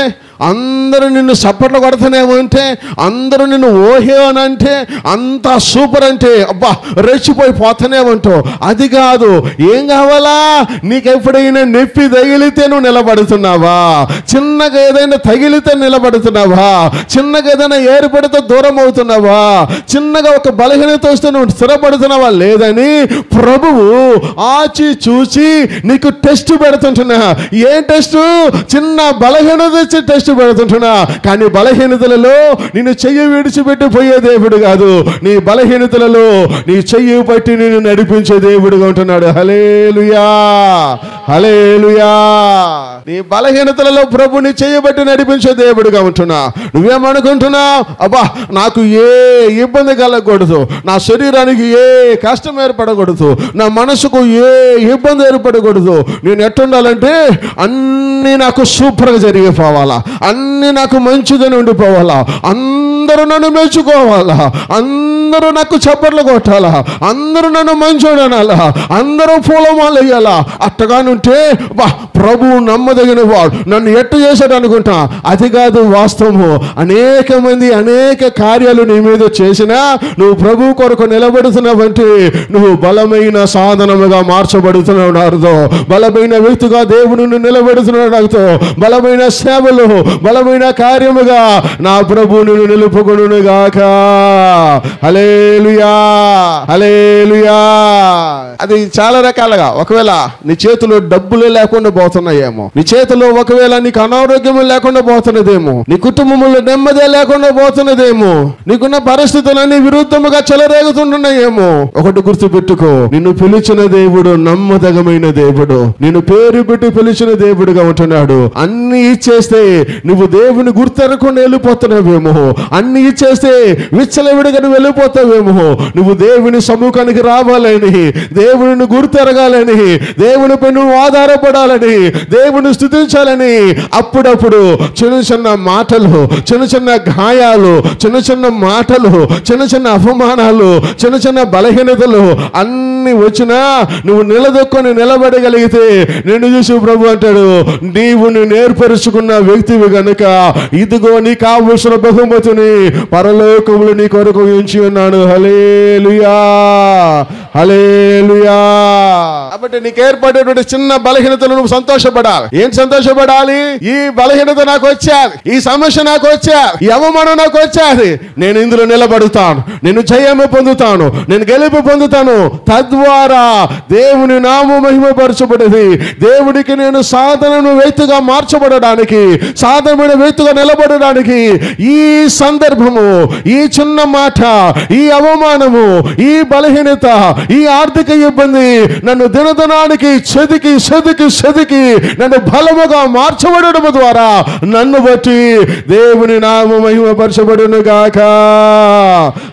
అందరూ నిన్ను సప్పట్లు కొడుతూనే ఉంటే, అందరూ నిన్ను ఓహే అని అంటే, అంతా సూపర్ అంటే అబ్బా రెచ్చిపోయి పోతూనే ఉంటావు. అది కాదు, ఏం కావాలా? నీకు ఎప్పుడైనా నొప్పి తగిలితే నువ్వు నిలబడుతున్నావా? చిన్నగా ఏదైనా తగిలితే నిలబడుతున్నావా? చిన్నగా ఏదైనా ఏర్పడితే దూరం అవుతున్నావా? చిన్నగా ఒక బలహీనత వస్తే నువ్వు స్థిరపడుతున్నావా? లేదని ప్రభువు ఆచి చూసి నీకు టెస్ట్ పెడుతుంటున్నా. ఏం టెస్ట్? చిన్న బలహీనత వచ్చి టెస్ట్ పెడుతుంటున్నా. కానీ బలహీనతలలో నిన్ను చెయ్యి విడిచిపెట్టి పోయే దేవుడు కాదు, నీ బలహీనతలలో నీ చెయ్యి పట్టి నిన్ను నడిపించే దేవుడుగా ఉంటున్నాడు. హల్లెలూయా, హల్లెలూయా. నీ బలహీనతలలో ప్రభు నీ చెయ్యి పట్టి నడిపించే దేవుడుగా ఉంటున్నా. నువ్వేమనుకుంటున్నావు? అబ్బా నాకు ఏ ఇబ్బంది కలగకూడదు, నా శరీరానికి ఏ కష్టం ఏర్పడకూడదు, నా మనసుకు ఏ ఇబ్బంది ఏర్పడకూడదు. నేను ఎట్టుండాలంటే అన్నీ నాకు సూపర్గా జరిగిపోవాలా, అన్నీ నాకు మంచిదని ఉండిపోవాలా, అందరూ నన్ను మెచ్చుకోవాలా, అందరూ నాకు చప్పట్లు కొట్టాలా, అందరూ నన్ను మంచోడు అనాలా, అందరూ పూలమాలు వేయాలా. అట్టగానుంటే బా ప్రభువు నమ్మదగిన వాడు, నన్ను ఎట్టు చేశాడు అనుకుంటా. అది కాదు వాస్తవము. అనేక మంది అనేక కార్యాలు నీ మీద చేసినా నువ్వు ప్రభు కొరకు నిలబడుతున్నావంటే నువ్వు బలమైన సాధనముగా మార్చబడుతున్నావు అర్థం. బలమైన వ్యక్తిగా దేవుని నిలబెడుతున్నాడు అర్థం. బలమైన సేవలు, బలమైన కార్యముగా నా ప్రభు నిన్ను నిలుపుకొనుగాక. హల్లెలూయా, హల్లెలూయా. అది చాలా రకాలుగా, ఒకవేళ నీ చేతిలో డబ్బులు లేకుండా పోతున్నాయేమో, నీ చేతిలో ఒకవేళ నీకు అనారోగ్యం లేకుండా పోతున్నదేమో, నీ కుటుంబంలో నెమ్మదే లేకుండా పోతున్నదేమో, నీకున్న పరిస్థితులన్నీ విరుద్ధముగా చెలరేగుతుంటున్నాయేమో. ఒకటి గుర్తుపెట్టుకో, నిన్ను పిలిచిన దేవుడు నమ్మదగమైన దేవుడు, నిన్ను పేరు పెట్టి పిలిచిన దేవుడుగా ఉంటున్నాడు. అన్ని ఇచ్చేస్తే నువ్వు దేవుని గుర్తెరకుండా వెళ్ళిపోతున్నావేమో, అన్ని ఇచ్చేస్తే విచ్చలవిడిగా నువ్వు వెళ్ళిపోతావేమో. నువ్వు దేవుని సముఖానికి రావాలని, దేవుని గుర్తెరగాలని, దేవునిపై నువ్వు ఆధారపడాలని, దేవుని స్తుతించాలని అప్పుడప్పుడు చిన్న చిన్న మాటలు, చిన్న చిన్న గాయాలు, చిన్న చిన్న మాటలు, చిన్న చిన్న అవమానాలు, చిన్న చిన్న బలహీనతలు అన్ని వచ్చినా నువ్వు నిలదొక్కొని నిలబడగలిగితే నిన్ను చూసి ప్రభు అంటాడు, నీవు నేర్పరుచుకున్న వ్యక్తివి గనుక ఇదిగో నీకు కావలసిన బహుమతిని పరలోకములు నీ కొరకు ఉంచి ఉన్నాను. హల్లెలూయా, హల్లెలూయా. కాబట్టి నీకు ఏర్పడేటువంటి చిన్న బలహీనతలు నువ్వు సంతోషపడాలి. ఏం సంతోషపడాలి? ఈ బలహీనత నాకు వచ్చాది, ఈ సమస్య నాకు వచ్చాది, ఈ అవమానం నాకు వచ్చాది, నేను ఇందులో నిలబడుతాను, నేను జయము పొందుతాను, నేను గెలుపు పొందుతాను. తద్వారా దేవుని నామము మహిమపరచబడేది. దేవుడికి నేను సాధనను వ్యక్తిగా మార్చబడడానికి, సాధనమైన వ్యక్తిగా నిలబడడానికి ఈ సందర్భము, ఈ చిన్న మాట, ఈ అవమానము, ఈ బలహీనత, ఈ ఆర్థిక ఇబ్బంది నన్ను దినదినానికి చెదికి చెదికి చెదికి నన్ను బలముగా మార్చబడడం ద్వారా నన్ను బట్టి దేవుని నామము మహిమపరచబడును గాక.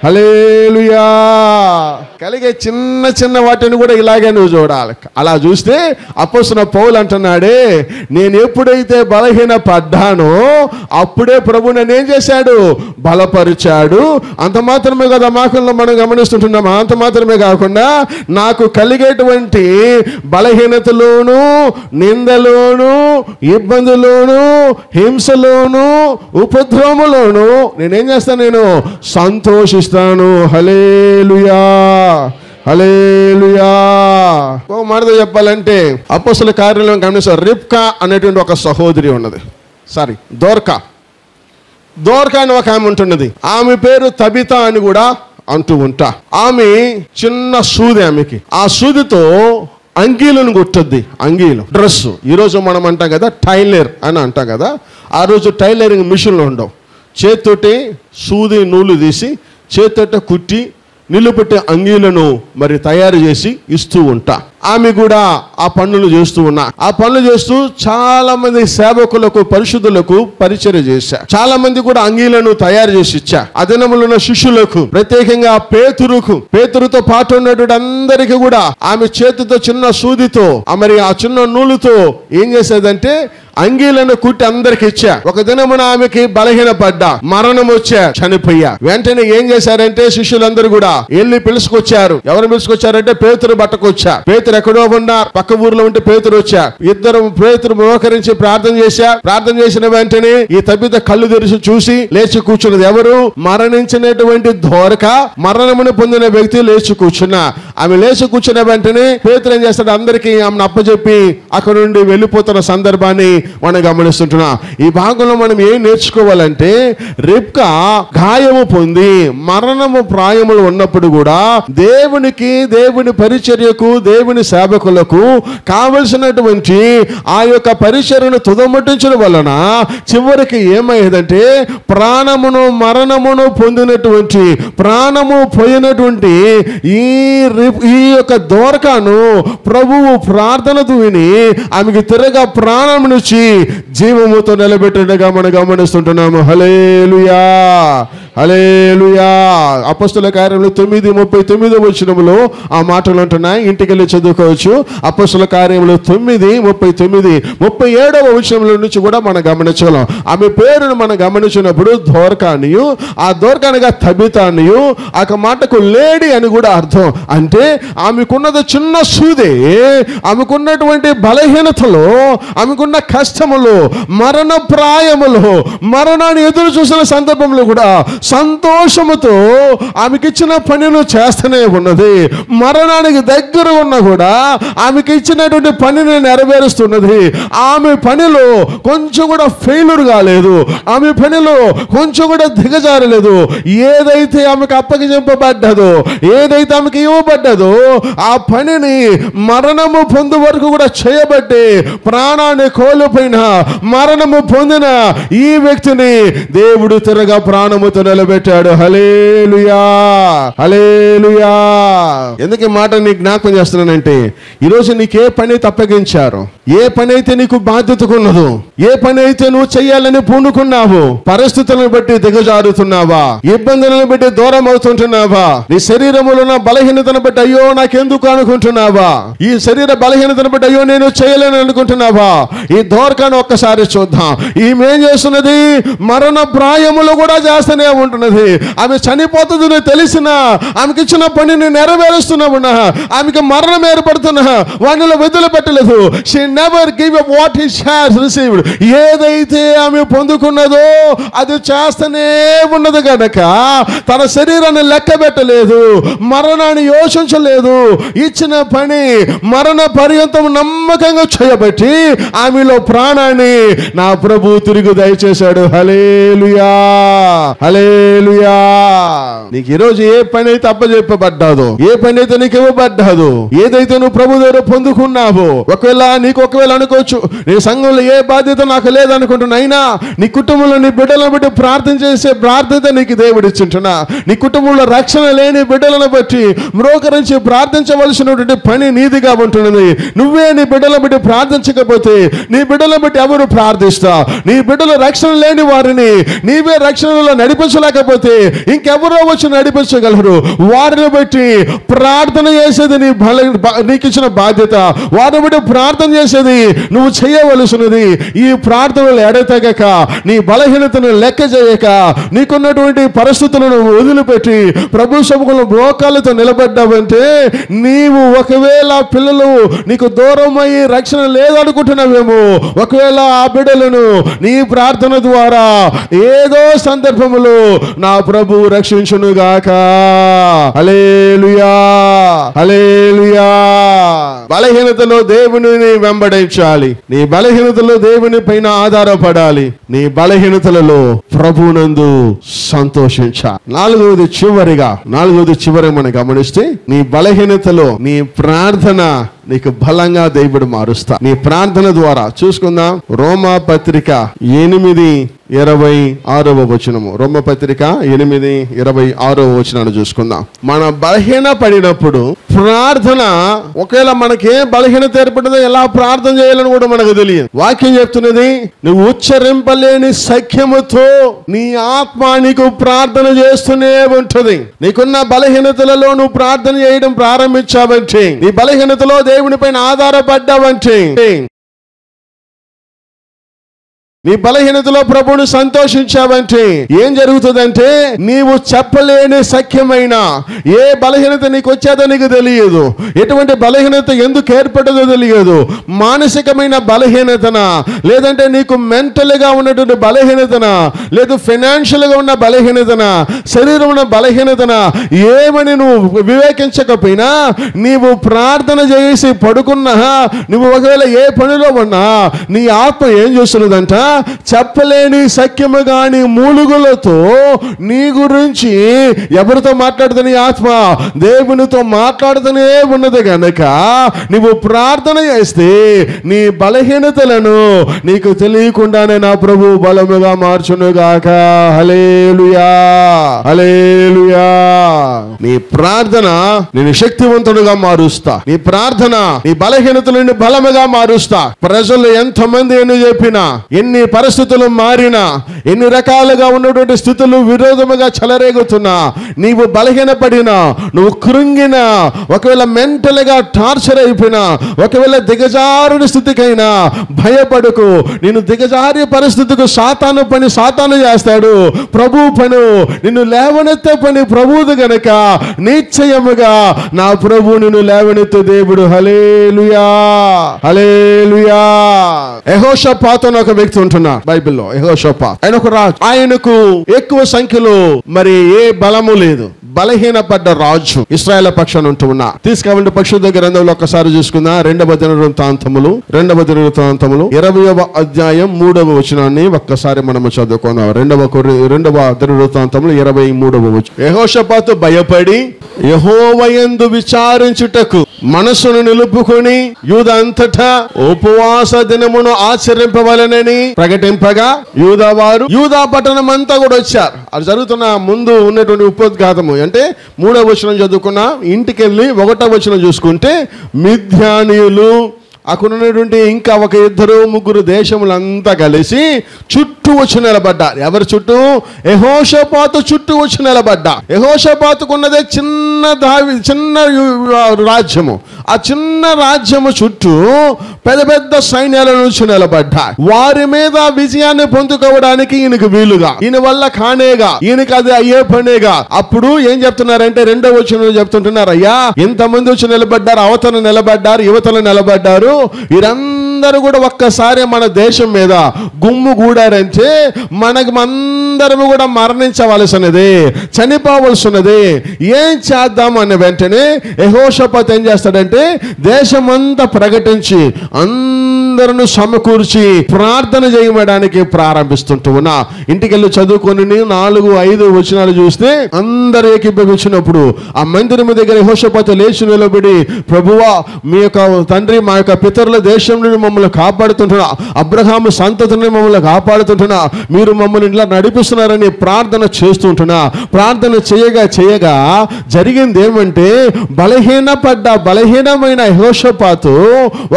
హల్లెలూయా. కలిగే చిన్న చిన్న వాటిని కూడా ఇలాగే నువ్వు చూడాలి. అలా చూస్తే అపోస్తలుడైన పౌలు అంటున్నాడే, నేను ఎప్పుడైతే బలహీన పడ్డానో అప్పుడే ప్రభు నన్ను ఏం చేశాడు? బలపరిచాడు. అంత మాత్రమే కదా మాకుల్లో మనం గమనిస్తుంటున్నాం. అంత మాత్రమే కాకుండా నాకు కలిగేటువంటి బలహీనతలోను, నిందలోను, ఇబ్బందులోను, హింసలోను, ఉపద్రవములోను నేనేం చేస్తాను? నేను సంతోషిస్తాను. హల్లెలూయా, హల్లెలూయా. ఒక మాటతో చెప్పాలంటే అపోస్తల కార్యాలను గమనిస్తారు. రిబ్కా అనేటువంటి ఒక సహోదరి ఉన్నది. దోర్కా అని ఒక ఆమె ఉంటున్నది. ఆమె పేరు తబితా అని కూడా అంటూ ఉంటా. ఆమె చిన్న సూది, ఆమెకి ఆ సూదితో అంగీలను కుట్టుద్ది. అంగీలు, డ్రెస్. ఈరోజు మనం అంటాం కదా టైలర్ అని అంటాం కదా, ఆ రోజు టైలరింగ్ మిషన్లు ఉండవు. చేత్తోటి సూది నూలు తీసి చేత్తోట కుట్టి నిలుపెట్టే అంగీలను మరి తయారు చేసి ఇస్తూ ఉంటా. ఆమె కూడా ఆ పనులు చేస్తూ ఉన్నా. ఆ పనులు చేస్తూ చాలా మంది సేవకులకు, పరిశుద్ధులకు పరిచర్య చేశా. చాలా మంది కూడా అంగీలను తయారు చేసి ఇచ్చా. ఆ దినములో ఉన్న శిష్యులకు, ప్రత్యేకంగా పేతురుతో పాటు ఉన్నటువంటి అందరికీ కూడా ఆమె చేతితో చిన్న సూదితో, మరి ఆ చిన్న నూలుతో ఏం చేసేదంటే అంగీలను కుట్టి అందరికి ఇచ్చా. ఒక దినమున ఆమెకి బలహీన పడ్డా, మరణం వచ్చా, చనిపోయా. వెంటనే ఏం చేశారంటే శిష్యులందరూ కూడా వెళ్ళి పిలుచుకొచ్చారు. ఎవరు పిలుచుకొచ్చారంటే పేతురు బట్టకొచ్చా. పేతురు ఎక్కడో ఉన్నారు, పక్క ఊర్లో ఉంటే పేతురు వచ్చా. పేతురు మోకరించి ప్రార్థన చేశా. ప్రార్థన చేసిన వెంటనే ఈ తప్పిత కళ్ళు తెరిచి చూసి లేచి కూర్చున్నది ఎవరు? మరణించినటువంటి దోరక, మరణమును పొందిన వ్యక్తి లేచి కూర్చున్నా. ఆమె లేచి కూర్చున్న వెంటనే పేతురు ఏం చేస్తాడు? అందరికీ ఆమెను అప్పచెప్పి అక్కడ నుండి వెళ్ళిపోతున్న సందర్భాన్ని మనం గమనిస్తుంటున్నాం. ఈ భాగంలో మనం ఏం నేర్చుకోవాలంటే, రిబ్కా గాయము పొంది మరణము ప్రాయములు ఉన్నప్పుడు కూడా దేవుని పరిచర్యకు, దేవుని సేవకులకు కావలసినటువంటి ఆ యొక్క పరిచర్యను తుదముట్టించడం వలన చివరికి ఏమయ్యేదంటే మరణమును పొందినటువంటి, ప్రాణము పోయినటువంటి ఈ యొక్క దోరకాను ప్రభువు ప్రార్థనతో విని ఆమెకి తిరగా ప్రాణమును జీవముతో నిలబెట్టగా మనం గమనిస్తుంటున్నాము. హల్లెలూయా, హల్లెలూయా. అపొస్తలుల కార్యములు 9:39 ఆ మాటలు ఉంటున్నాయి. ఇంటికి వెళ్ళి చదువుకోవచ్చు. అపొస్తలుల కార్యములు 9:39, 37 నుంచి కూడా మనం గమనించగలం. ఆమె పేరును మనం గమనించినప్పుడు దోర్కానియు, ఆ దోర్కానిగా తబితానియు, ఆ మాటకు లేడీ అని కూడా అర్థం. అంటే ఆమెకున్నది చిన్న సూదే, ఆమెకున్నటువంటి బలహీనతలో, ఆమెకున్న కష్టములు, మరణ ప్రాయములు, మరణాన్ని ఎదురు చూసిన సందర్భంలో కూడా సంతోషముతో ఆమెకి ఇచ్చిన పనిని చేస్తూనే ఉన్నది. మరణానికి దగ్గర ఉన్నా కూడా ఆమెకి ఇచ్చినటువంటి పనిని నెరవేరుస్తున్నది. ఆమె పనిలో కొంచెం కూడా ఫెయిల్యూర్ కాలేదు. ఆమె పనిలో కొంచెం కూడా దిగజారలేదు. ఏదైతే ఆమెకు అప్పగించబడ్డదో, ఏదైతే ఆమెకి ఇవ్వబడ్డదో ఆ పనిని మరణము పొందు వరకు కూడా చేయబట్టి ప్రాణాన్ని కోల్పోయిన, మరణము పొందిన ఈ వ్యక్తిని దేవుడు తిరగా ప్రాణముతో నిలబెట్టాడు. హల్లెలూయా, హల్లెలూయా. ఎందుకు ఈ మాట నీకు జ్ఞాపకం చేస్తున్నానంటే, ఈరోజు నీకు ఏ పని తప్పగించారు, ఏ పని అయితే నీకు బాధ్యతకున్నదో, ఏ పని అయితే నువ్వు చెయ్యాలని పూనుకున్నావు, పరిస్థితులను బట్టి దిగజారుతున్నావా, ఇబ్బందులను బట్టి దూరం అవుతుంటున్నావా, నీ శరీరములో ఉన్న బలహీనతను బట్టి అయ్యో నాకెందుకు అనుకుంటున్నావా, ఈ శరీర బలహీనతను బట్టి అయ్యో నేను చేయలేని అనుకుంటున్నావా? ఈ దోర్కాను ఒక్కసారి చూద్దాం. ఈమె ఏం చేస్తున్నది? మరణ ప్రాయములు కూడా చేస్తూనే ఉంటున్నది. ఆమె చనిపోతుందని తెలిసిన, ఆమెకి ఇచ్చిన పనిని నెరవేరుస్తున్నా, ఆమెకి మరణం ఏర్పడుతున్నా వాటిలో వదిలిపెట్టలేదు. She never give up what he has received. ఏదైతే ఆమె పొందుకున్నదో అది చేస్తూనే ఉన్నది కనుక తన శరీరాన్ని లెక్క పెట్టలేదు, మరణాన్ని యోచించలేదు. ఇచ్చిన పని మరణ పర్యంతం నమ్మకంగా చేయబట్టి ఆమెలో ప్రాణాన్ని నా ప్రభు తిరిగి దయచేశాడు. హల్లెలూయా, హల్లెలూయా. నీకు ఈరోజు ఏ పని అయితే అప్పచెప్పబడ్డాదో, ఏ పని అయితే నీకు ఇవ్వబడ్డాదో, ఏదైతే నువ్వు ప్రభు దగ్గర పొందుకున్నావో, ఒకవేళ అనుకోవచ్చు నీ సంఘంలో ఏ బాధ్యత నాకు లేదనుకుంటున్నా, అయినా నీ కుటుంబంలో నీ బిడ్డలను బట్టి ప్రార్థన చేసే బాధ్యత నీకు దేవుడు ఇచ్చింటున్నా. నీ కుటుంబంలో రక్షణ లేని బిడ్డలను బట్టి మ్రోకరించి ప్రార్థించవలసినటువంటి పని నీదిగా ఉంటున్నది. నువ్వే నీ బిడ్డలను బట్టి ప్రార్థించకపోతే నీ బిడ్డలను బట్టి ఎవరు ప్రార్థిస్తా? నీ బిడ్డలు రక్షణ లేని వారిని నీవే రక్షణలో నడిపించలేకపోతే ఇంకెవరో వచ్చి నడిపించగలరు. వారిని బట్టి ప్రార్థన చేసేది నీకు ఇచ్చిన బాధ్యత. వారిని బట్టి ప్రార్థన చేసేది నువ్వు చేయవలసినది. ఈ ప్రార్థనలు ఎడతెగక, నీ బలహీనతను లెక్క చేయక, నీకున్నటువంటి పరిస్థితులను వదిలిపెట్టి ప్రభు సముఖంలో మోకాళ్ళతో నిలబడ్డావంటే, నీవు ఒకవేళ పిల్లలు నీకు దూరం అయ్యి రక్షణ లేదనుకుంటున్నావేమో, ఒకవేళ ఆ బిడ్డలను నీ ప్రార్థన ద్వారా ఏదో సందర్భములో నా ప్రభు రక్షించునుగాక. హల్లెలూయా, హల్లెలూయా. బలహీనతలో దేవుని వెంబడించాలి. నీ బలహీనతలో దేవుని పైన ఆధారపడాలి. నీ బలహీనతలలో ప్రభునందు సంతోషించాలి. నాలుగవది చివరి మనం గమనిస్తే, నీ బలహీనతలో నీ ప్రార్థన నీకు బలంగా దేవుడు మారుస్తా. నీ ప్రార్థన ద్వారా చూసుకుందాం. రోమా పత్రిక 8 26వ వచనము. రోమపత్రిక 8:26వ వచనాన్ని చూసుకుందాం. మన బలహీన పడినప్పుడు ప్రార్థన, ఒకవేళ మనకే బలహీనత ఏర్పడిందో ఎలా ప్రార్థన చేయాలని కూడా మనకు తెలియదు. వాక్యం చెప్తున్నది, నువ్వు ఉచ్చరింపలేని సఖ్యముతో నీ ఆత్మ నీకు ప్రార్థన చేస్తూనే ఉంటుంది. నీకున్న బలహీనతలలో నువ్వు ప్రార్థన చేయడం ప్రారంభించావంటే, నీ బలహీనతలో దేవుని పైన ఆధారపడ్డావంటే, నీ బలహీనతలో ప్రభువుని సంతోషించావంటే ఏం జరుగుతుందంటే, నీవు చెప్పలేని సఖ్యమైన ఏ బలహీనత నీకు వచ్చేదో నీకు తెలియదు, ఎటువంటి బలహీనత ఎందుకు ఏర్పడదో తెలియదు. మానసికమైన బలహీనతన, లేదంటే నీకు మెంటల్గా ఉన్నటువంటి బలహీనతన, లేదు ఫైనాన్షియల్గా ఉన్న బలహీనతన, శరీరం ఉన్న బలహీనతన, ఏమని నువ్వు వివేకించకపోయినా, నీవు ప్రార్థన చేసి పడుకున్నా, నువ్వు ఒకవేళ ఏ పనిలో ఉన్నా, నీ ఆత్మ ఏం చేస్తున్నదంట, చెప్పలేని సఖ్యము గాని మూలుగులతో నీ గురించి ఎవరితో మాట్లాడుతున్న ఆత్మ దేవునితో మాట్లాడుతూనే ఉన్నది గనక, నువ్వు ప్రార్థన చేస్తే నీ బలహీనతలను నీకు తెలియకుండానే నా ప్రభు బలముగా మార్చునుగాక. హల్లెలూయా, హల్లెలూయా. నీ ప్రార్థన నేను శక్తివంతుడుగా మారుస్తా. నీ ప్రార్థన నీ బలహీనతలను బలముగా మారుస్తా. ప్రజలు ఎంతమంది ఎన్ని చెప్పినా, ఎన్ని పరిస్థితులు మారినా, ఎన్ని రకాలుగా ఉన్నటువంటి స్థితులు విరోధముగా చెలరేగుతున్నా, నీవు బలహీనపడినా, నువ్వు కృంగినా, ఒకవేళ మెంటల్ గా టార్చర్ అయిపోయినా, ఒకవేళ దిగజారుని స్థితికైనా భయపడకు. నేను దిగజారి పరిస్థితికి సాతాను పని సాతాను చేస్తాడు, ప్రభు పను నిన్ను లేవనెత్తే పని ప్రభువుది గనక నిశ్చయముగా నా ప్రభు నిన్ను లేవనెత్తే దేవుడు. హల్లెలూయా, హల్లెలూయా. యెహోషాపాతు అనే ఒక వ్యక్తి ఉంటున్నాడు బైబిల్లో. యెహోషాపాతు ఆయన ఒక రాజు. ఆయనకు ఎక్కువ సంఖ్యలో మరి ఏ బలము లేదు, బలహీనపడ్డ రాజు ఇశ్రాయేల్ పక్షాన ఉంటూ ఉన్నా. తీసుకావండి పరిశుద్ధ గ్రంథంలో ఒకసారి చూసుకుందాం. 2వ దినవృత్తాంతములు 20వ అధ్యాయం 3వ వచనాన్ని ఒక్కసారి మనము చదువుకుందాం. 2వ దినవృత్తాంతములు 23వ వచనం. యెహోషాపాతు భయపడి యెహోవాయందు విచారించుటకు మనసును నిలుపుకొని యూదా అంతటా ఉపవాస దినమును ఆచరింపవలనని ప్రకటింపగా, యూదా పట్టణం అంతా కూడా వచ్చారు. అది జరుగుతున్న ముందు ఉన్నటువంటి ఉపోద్ఘాతము అంటే 3వ వచనం చదువుకున్నా. ఇంటికి వెళ్ళి 1వ వచనం చూసుకుంటే, మిద్యానీయులు అక్కడ ఉన్నటువంటి ఇంకా ఒక 2-3 దేశములంతా కలిసి చుట్టూ వచ్చి నిలబడ్డారు. ఎవరి చుట్టూ? యెహోషాపాతు చుట్టూ వచ్చి నిలబడ్డా. యెహోషాపాతుకున్నదే చిన్న రాజ్యము. ఆ చిన్న రాజ్యము చుట్టూ పెద్ద పెద్ద సైన్యాల నుంచి నిలబడ్డా. వారి మీద విజయాన్ని పొందుకోవడానికి ఈయనకు వీలుగా, ఈయన వల్ల కానేగా, ఈయనకి అది అయ్యే పనేగా. అప్పుడు ఏం చెప్తున్నారంటే 2వ వచనంలో చెప్తుంటున్నారు, అయ్యా ఇంతమంది వచ్చి నిలబడ్డారు, అవతల నిలబడ్డారు, యువతలు నిలబడ్డారు, వీరందరూ కూడా ఒక్కసారి మన దేశం మీద గుమ్ము గూడారంటే అందరము కూడా మరణించవలసినది, చనిపోవలసినది. ఏం చేద్దాం అనే వెంటనే యెహోషాపాతు ఏం చేస్తాడంటే దేశమంతా ప్రకటించి అందరూ సమకూర్చి ప్రార్థన చేయడానికి ప్రారంభిస్తుంటూ ఉన్నా. ఇంటికెళ్ళి చదువుకొని 4-5 వచనాలు చూస్తే అందరూ ఏకీభవించినప్పుడు ఆ మందిరం దగ్గర యెహోషాపాతు లేచి నిలబడి, ప్రభువా మీ యొక్క తండ్రి మా యొక్క పితరుల దేశం నుండి మమ్మల్ని కాపాడుతుంటున్నా, అబ్రహాము సంతతిని మమ్మల్ని కాపాడుతుంటున్నా, మీరు మమ్మల్ని ఇలా నడిపిస్తున్నారని ప్రార్థన చేస్తుంటున్నా. ప్రార్థన చేయగా జరిగింది ఏమంటే, బలహీనమైన యెహోషాపాతు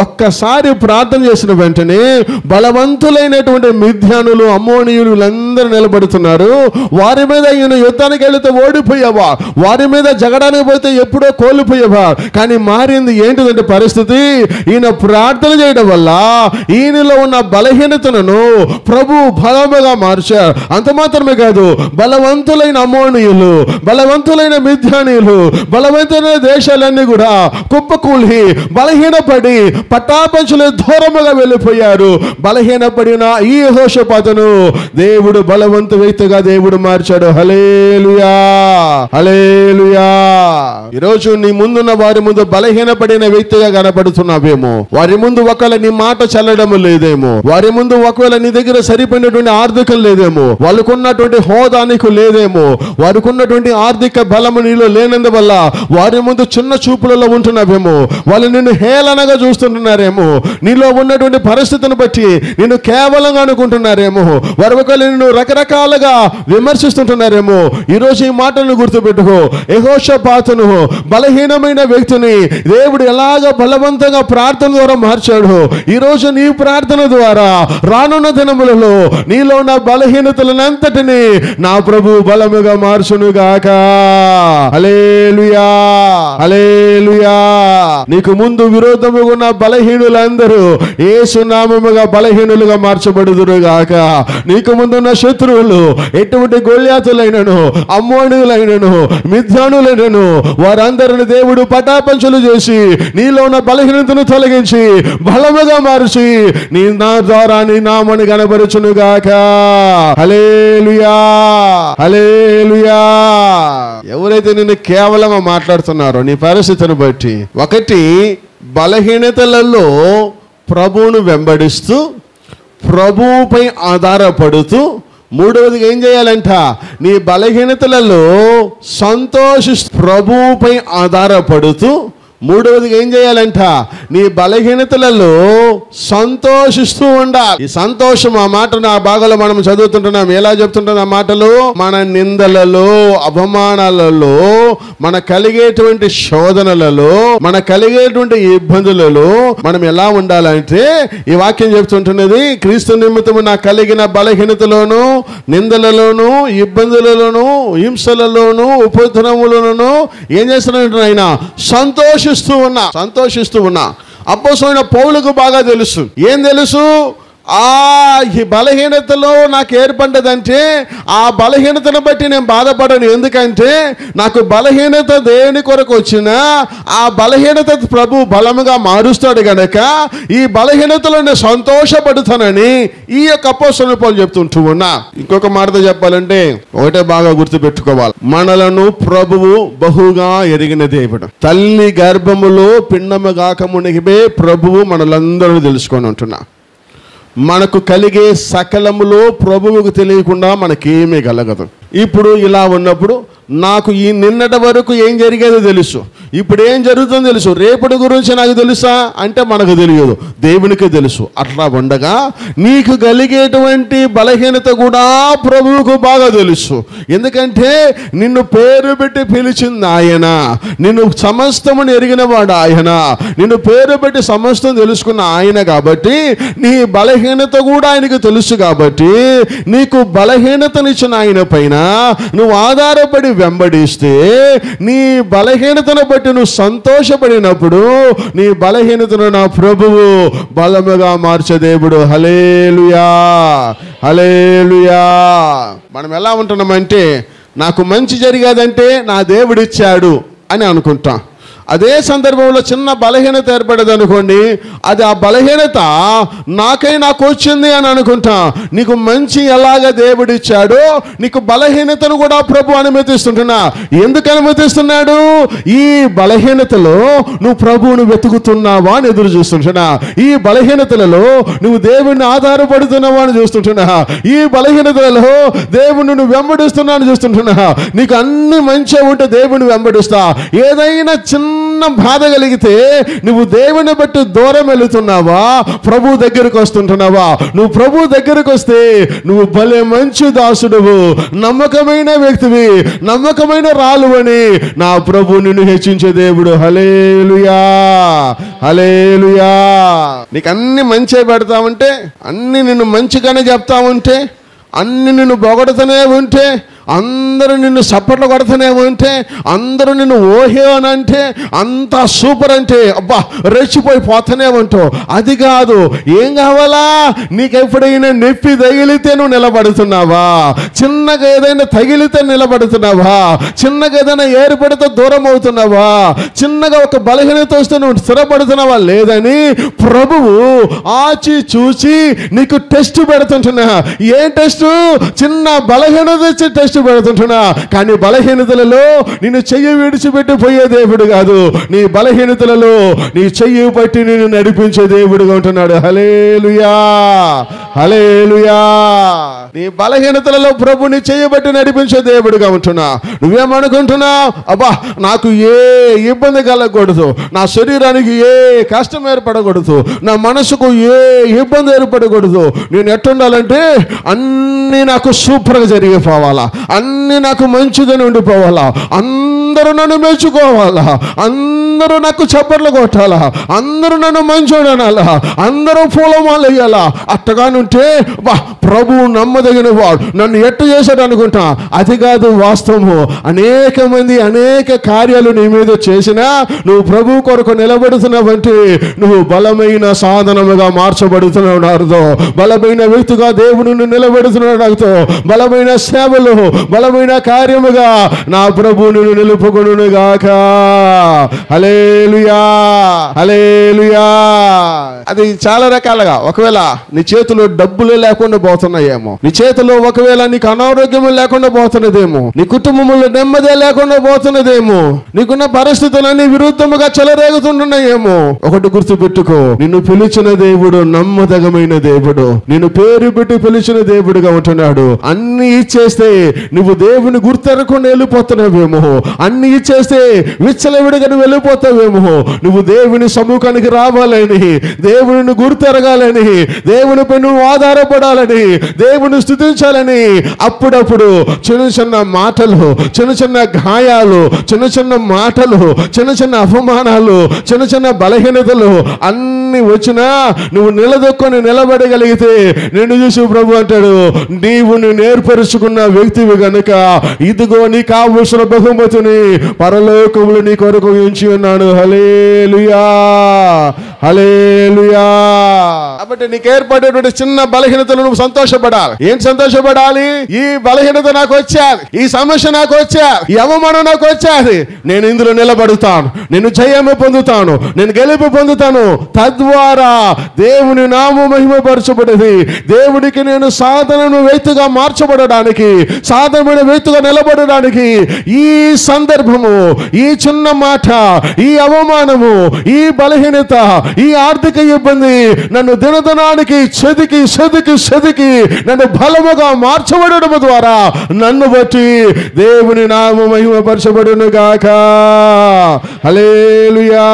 ఒక్కసారి ప్రార్థన చేసిన వెంటనే బలవంతులైనటువంటి మిద్యానులు, అమ్మోనీయులు వీళ్ళందరూ నిలబడుతున్నారు. వారి మీద ఈయన యుద్ధానికి వెళితే ఓడిపోయావా, వారి మీద జగడానికి పోతే ఎప్పుడో కోల్పోయావా. కానీ మారింది ఏంటిదంటే పరిస్థితి, ఈయన ప్రార్థన చేయడం వల్ల ఈయనలో ఉన్న బలహీనతను ప్రభు బలముగా మార్చారు. అంత మాత్రమే కాదు, బలవంతులైన అమ్మోనీయులు, బలవంతులైన మిద్యానీయులు, బలవంతులైన దేశాలన్నీ కూడా కుప్పకూలి బలహీనపడి పటాపంచులు దూరముగా వెళ్ళిపోయారు. బలహీనపడిన ఈ యెహోషాపాతును దేవుడు బలవంతు వ్యక్తిగా దేవుడు మార్చాడు. హల్లెలూయా, హల్లెలూయా. ఈరోజు నీ ముందున్న వారి ముందు బలహీనపడిన వ్యక్తిగా కనపడుతున్నావేమో, వారి ముందు ఒకవేళ నీ మాట చల్లడం లేదేమో, వారి ముందు ఒకవేళ నీ దగ్గర సరిపోయినటువంటి ఆర్థికం లేదేమో, వాళ్ళకున్నటువంటి హోదా నీకు లేదేమో, వారికి ఉన్నటువంటి ఆర్థిక బలము నీలో లేనందువల్ల వారి ముందు చిన్న చూపులలో ఉంటున్నావేమో, వాళ్ళు నిన్ను హేళనగా చూస్తుంటున్నారేమో, నీలో ఉన్న ఉన్నటువంటి పరిస్థితిని బట్టి నిన్ను కేవలంగా అనుకుంటున్నారేమో, వారు ఒకవేళ నిన్ను రకరకాలుగా విమర్శిస్తుంటున్నారేమో. ఈరోజు ఈ మాటలను గుర్తుపెట్టుకో. యెహోషాపాతును, బలహీనమైన వ్యక్తిని దేవుడు ఎలాగ బలవంతంగా ప్రార్థన ద్వారా మార్చాడు. ఈరోజు నీ ప్రార్థన ద్వారా రానున్న దినములలో నీలో ఉన్న బలహీనతలనంతటిని నా ప్రభు బలముగా మార్చునుగాక. హల్లెలూయా, హల్లెలూయా. నీకు ముందు విరోధముగా ఉన్న బలహీనులందరూ యేసు నామముగా బలహీనులుగా మార్చబడుదురుగాక. నీకు ముందున్న శత్రువులు ఎటువంటి గొల్యాతులైనను, అమ్మోనులైనను, మిద్యానులైనను వారందరిని దేవుడు పటాపంచలు చేసి నీలో ఉన్న బలహీనతను తొలగించి బలముగా మార్చి నా ద్వారా నీ నామమును కనబరచునుగాక. హల్లెలూయా, హల్లెలూయా. ఎవరైతే నిన్ను కేవలంగా మాట్లాడుతున్నారో నీ పరిస్థితిని బట్టి, ఒకటి బలహీనతలలో ప్రభువును వెంబడిస్తూ ప్రభువుపై ఆధారపడుతూ, మూడవదిగా ఏం చేయాలంట, నీ బలహీనతలలో సంతోషిస్తూ ప్రభువుపై ఆధారపడుతూ, మూడవదిగా ఏం చేయాలంట, నీ బలహీనతలలో సంతోషిస్తూ ఉండాలి. ఈ సంతోషం ఆ మాటను ఆ భాగంలో మనం చదువుతుంటున్నాం. ఎలా చెప్తుంటున్నాం ఆ మాటలు? మన నిందలలో, అవమానాలలో, మన కలిగేటువంటి శోధనలలో, మన కలిగేటువంటి ఇబ్బందులలో మనం ఎలా ఉండాలంటే, ఈ వాక్యం చెప్తుంటున్నది, క్రీస్తు నిమిత్తము నాకు కలిగిన బలహీనతలోను, నిందలలోను, ఇబ్బందులలోను, హింసలలోను, ఉపద్రవములలోను ఏం చేస్తున్నాడు ఆయన? సంతోషిస్తూ ఉన్నా. అపోస్తలుడైన పౌలుకు బాగా తెలుసు. ఏం తెలుసు? ఈ బలహీనతలో నాకు ఏర్పడ్డదంటే ఆ బలహీనతను బట్టి నేను బాధపడను. ఎందుకంటే నాకు బలహీనత దేని కొరకు వచ్చినా ఆ బలహీనత ప్రభు బలముగా మారుస్తాడు గనక ఈ బలహీనతలో నేను సంతోషపడుతానని ఈ యొక్క అపోస్తలుడైన పౌలు చెప్తుంటూ ఉన్నా. ఇంకొక మాటతో చెప్పాలంటే ఒకటే బాగా గుర్తుపెట్టుకోవాలి, మనలను ప్రభువు బహుగా ఎరిగిన దేవుడు. తల్లి గర్భములో పిండము గాక మునిగిపే ప్రభువు మనలందరూ తెలుసుకొని ఉంటున్నా. మనకు కలిగే సకలములో ప్రభువుకు తెలియకుండా మనకేమీ కలగదు. ఇప్పుడు ఇలా ఉన్నప్పుడు నాకు ఈ నిన్నటి వరకు ఏం జరిగేదో తెలుసు, ఇప్పుడు ఏం జరుగుతుందో తెలుసు, రేపటి గురించి నాకు తెలుసా అంటే మనకు తెలియదు, దేవునికి తెలుసు. అట్లా ఉండగా నీకు కలిగేటువంటి బలహీనత కూడా ప్రభువుకు బాగా తెలుసు. ఎందుకంటే నిన్ను పేరు పెట్టి పిలిచింది ఆయన, నిన్ను సమస్తమును ఎరిగిన వాడు ఆయన, నిన్ను పేరు పెట్టి సమస్తం తెలుసుకున్న ఆయన. కాబట్టి నీ బలహీనత కూడా ఆయనకు తెలుసు. కాబట్టి నీకు బలహీనతనిచ్చిన ఆయన పైన నువ్వు ఆధారపడి వెంబడిస్తే నీ బలహీనతను బట్టి నువ్వు సంతోషపడినప్పుడు నీ బలహీనతను నా ప్రభువు బలముగా మార్చే దేవుడు. హల్లెలూయా, హల్లెలూయా. మనం ఎలా ఉంటున్నామంటే నాకు మంచి జరిగేదంటే నా దేవుడిచ్చాడు అని అనుకుంటాం. అదే సందర్భంలో చిన్న బలహీనత ఏర్పడదు అనుకోండి, అది ఆ బలహీనత నాకు వచ్చింది అని అనుకుంటా. నీకు మంచి ఎలాగ దేవుడిచ్చాడో నీకు బలహీనతను కూడా ప్రభు అనుమతిస్తుంటున్నా. ఎందుకు అనుమతిస్తున్నాడు? ఈ బలహీనతలో నువ్వు ప్రభువును వెతుకుతున్నావా అని ఎదురు చూస్తుంటున్నా. ఈ బలహీనతలలో నువ్వు దేవుణ్ణి ఆధారపడుతున్నావా అని చూస్తుంటున్నా. ఈ బలహీనతలలో దేవుణ్ణి నువ్వు వెంబడిస్తున్నా అని చూస్తుంటున్నా. నీకు అన్ని మంచిగా ఉంటే దేవుని వెంబడిస్తా. ఏదైనా చిన్న బాధ కలిగితే నువ్వు దేవుని బట్టి దూరం వెళుతున్నావా, ప్రభు దగ్గరకు వస్తుంటున్నావా? నువ్వు ప్రభు దగ్గరకు వస్తే నువ్వు భలే మంచి దాసుడువు, నమ్మకమైన వ్యక్తివి, నమ్మకమైన రాలు అని నా ప్రభు నిన్ను హెచ్చించే దేవుడు. హల్లెలూయా, హల్లెలూయా. నీకు అన్ని మంచి పెడతా ఉంటే, అన్ని నిన్ను మంచిగానే చెప్తా ఉంటే, అన్ని నిన్ను పొగడుతూనే ఉంటే, అందరూ నిన్ను సప్పట్లు కొడుతూనే ఉంటే, అందరూ నిన్ను ఓహే అని అంటే, అంతా సూపర్ అంటే అబ్బా రెచ్చిపోయి పోతూనే ఉంటావు. అది కాదు, ఏం కావాలా? నీకు ఎప్పుడైనా నొప్పి తగిలితే నువ్వు నిలబడుతున్నావా? చిన్నగా ఏదైనా తగిలితే నిలబడుతున్నావా? చిన్నగా ఏదైనా ఏర్పడితే దూరం అవుతున్నావా? చిన్నగా ఒక బలహీనత వస్తే నువ్వు స్థిరపడుతున్నావా? లేదని ప్రభువు ఆచి చూచి నీకు టెస్ట్ పెడుతుంటున్నా. ఏం టెస్ట్? చిన్న బలహీనత వచ్చి టెస్ట్ పెడుతుంటున్నా. కానీ బలహీనతలలో నిన్ను చెయ్యి విడిచిపెట్టి పోయే దేవుడు కాదు, నీ బలహీనతలలో నీ చెయ్యి పట్టి నిన్ను నడిపించే దేవుడుగా ఉంటున్నాడు. హల్లెలూయా, హల్లెలూయా. నీ బలహీనతలలో ప్రభుని చేయబట్టి నడిపించే దేవుడిగా ఉంటున్నా. నువ్వేమనుకుంటున్నావు? అబ్బా, నాకు ఏ ఇబ్బంది కలగకూడదు, నా శరీరానికి ఏ కష్టం ఏర్పడకూడదు, నా మనసుకు ఏ ఇబ్బంది ఏర్పడకూడదు. నేను ఎట్టుండాలంటే అన్నీ నాకు సూపర్గా జరిగిపోవాలా, అన్నీ నాకు మంచిగానే ఉండిపోవాలా, అందరూ నన్ను మెచ్చుకోవాలా, అందరూ నాకు చప్పట్లు కొట్టాలా, అందరూ నన్ను మంచోడు అనాలా, అందరూ పూలమాల వేయాలా. అట్టగానుంటే బా, ప్రభువు నమ్మదగిన వాడు, నన్ను ఎట్టు చేశాడు అనుకుంటా. అది కాదు వాస్తవము. అనేక మంది అనేక కార్యాలు నీ మీద చేసినా నువ్వు ప్రభు కొరకు నిలబడుతున్నావంటే నువ్వు బలమైన సాధనముగా మార్చబడుతున్నావు. నారుతో బలమైన వ్యక్తిగా దేవుని నిలబెడుతున్నాడు. నాతో బలమైన సేవలు, బలమైన కార్యముగా నా ప్రభు నిన్ను నిలుపుకొనును గాక. హల్లెలూయా, హల్లెలూయా. అది చాలా రకాలుగా. ఒకవేళ నీ చేతిలో డబ్బులు లేకుండా పోతున్నాయేమో, నీ చేతిలో ఒకవేళ నీకు అనారోగ్యం లేకుండా పోతున్నదేమో, నీ కుటుంబంలో నెమ్మదే లేకుండా పోతున్నదేమో, నీకున్న పరిస్థితులన్నీ విరుద్ధముగా చెలరేగుతుంటున్నాయేమో. ఒకటి గుర్తు పెట్టుకో, నిన్ను పిలిచిన దేవుడు నమ్మదగమైన దేవుడు, నిన్ను పేరు పెట్టి పిలిచిన దేవుడుగా ఉంటున్నాడు. అన్ని ఇచ్చేస్తే నువ్వు దేవుని గుర్తెరకుండా వెళ్ళిపోతున్నావేమో, అన్ని ఇచ్చేస్తే విచ్చలవిడిగా నువ్వు వెళ్ళిపోతావేమో. నువ్వు దేవుని సముఖానికి రావాలని, దేవుని గుర్తెరగాలని, దేవునిపై నువ్వు ఆధారపడాలని, దేవుని స్తుతించాలని అప్పుడప్పుడు చిన్న చిన్న మాటలు, చిన్న చిన్న గాయాలు, చిన్న చిన్న మాటలు, చిన్న చిన్న అవమానాలు, చిన్న చిన్న బలహీనతలు అన్ని వచ్చినా నువ్వు నిలదొక్కొని నిలబడగలిగితే నిన్ను చూసి ప్రభు అంటాడు, నీవు నేర్పరుచుకున్న వ్యక్తివి గనుక ఇదిగో నీ కావలసిన బహుమతిని పరలోకములు నీ కొరకు ఉంచి ఉన్నాను. హల్లెలూయా, హల్లెలూయా. కాబట్టి నీకు ఏర్పడేటువంటి చిన్న బలహీనతలు నువ్వు సంతోషపడాలి. ఏం సంతోషపడాలి? ఈ బలహీనత నాకు వచ్చాది, ఈ సమస్య నాకు వచ్చాది, ఈ అవమానం నాకు వచ్చాది, నేను ఇందులో నిలబడుతాను, నేను జయము పొందుతాను, నేను గెలుపు పొందుతాను. తద్వారా దేవుని నామము మహిమపరచబడేది. దేవుడికి నేను సాధనను వ్యక్తిగా మార్చబడడానికి, సాధనమైన వ్యక్తిగా నిలబడడానికి ఈ సందర్భము, ఈ చిన్న మాట, ఈ అవమానము, ఈ బలహీనత, ఈ ఆర్థిక ఇబ్బంది నన్ను దినదినానికి చెదికి చెదికి చెదికి నన్ను బలముగా మార్చబడడం ద్వారా నన్ను బట్టి దేవుని నామము మహిమపరచబడును గాక. హల్లెలూయా.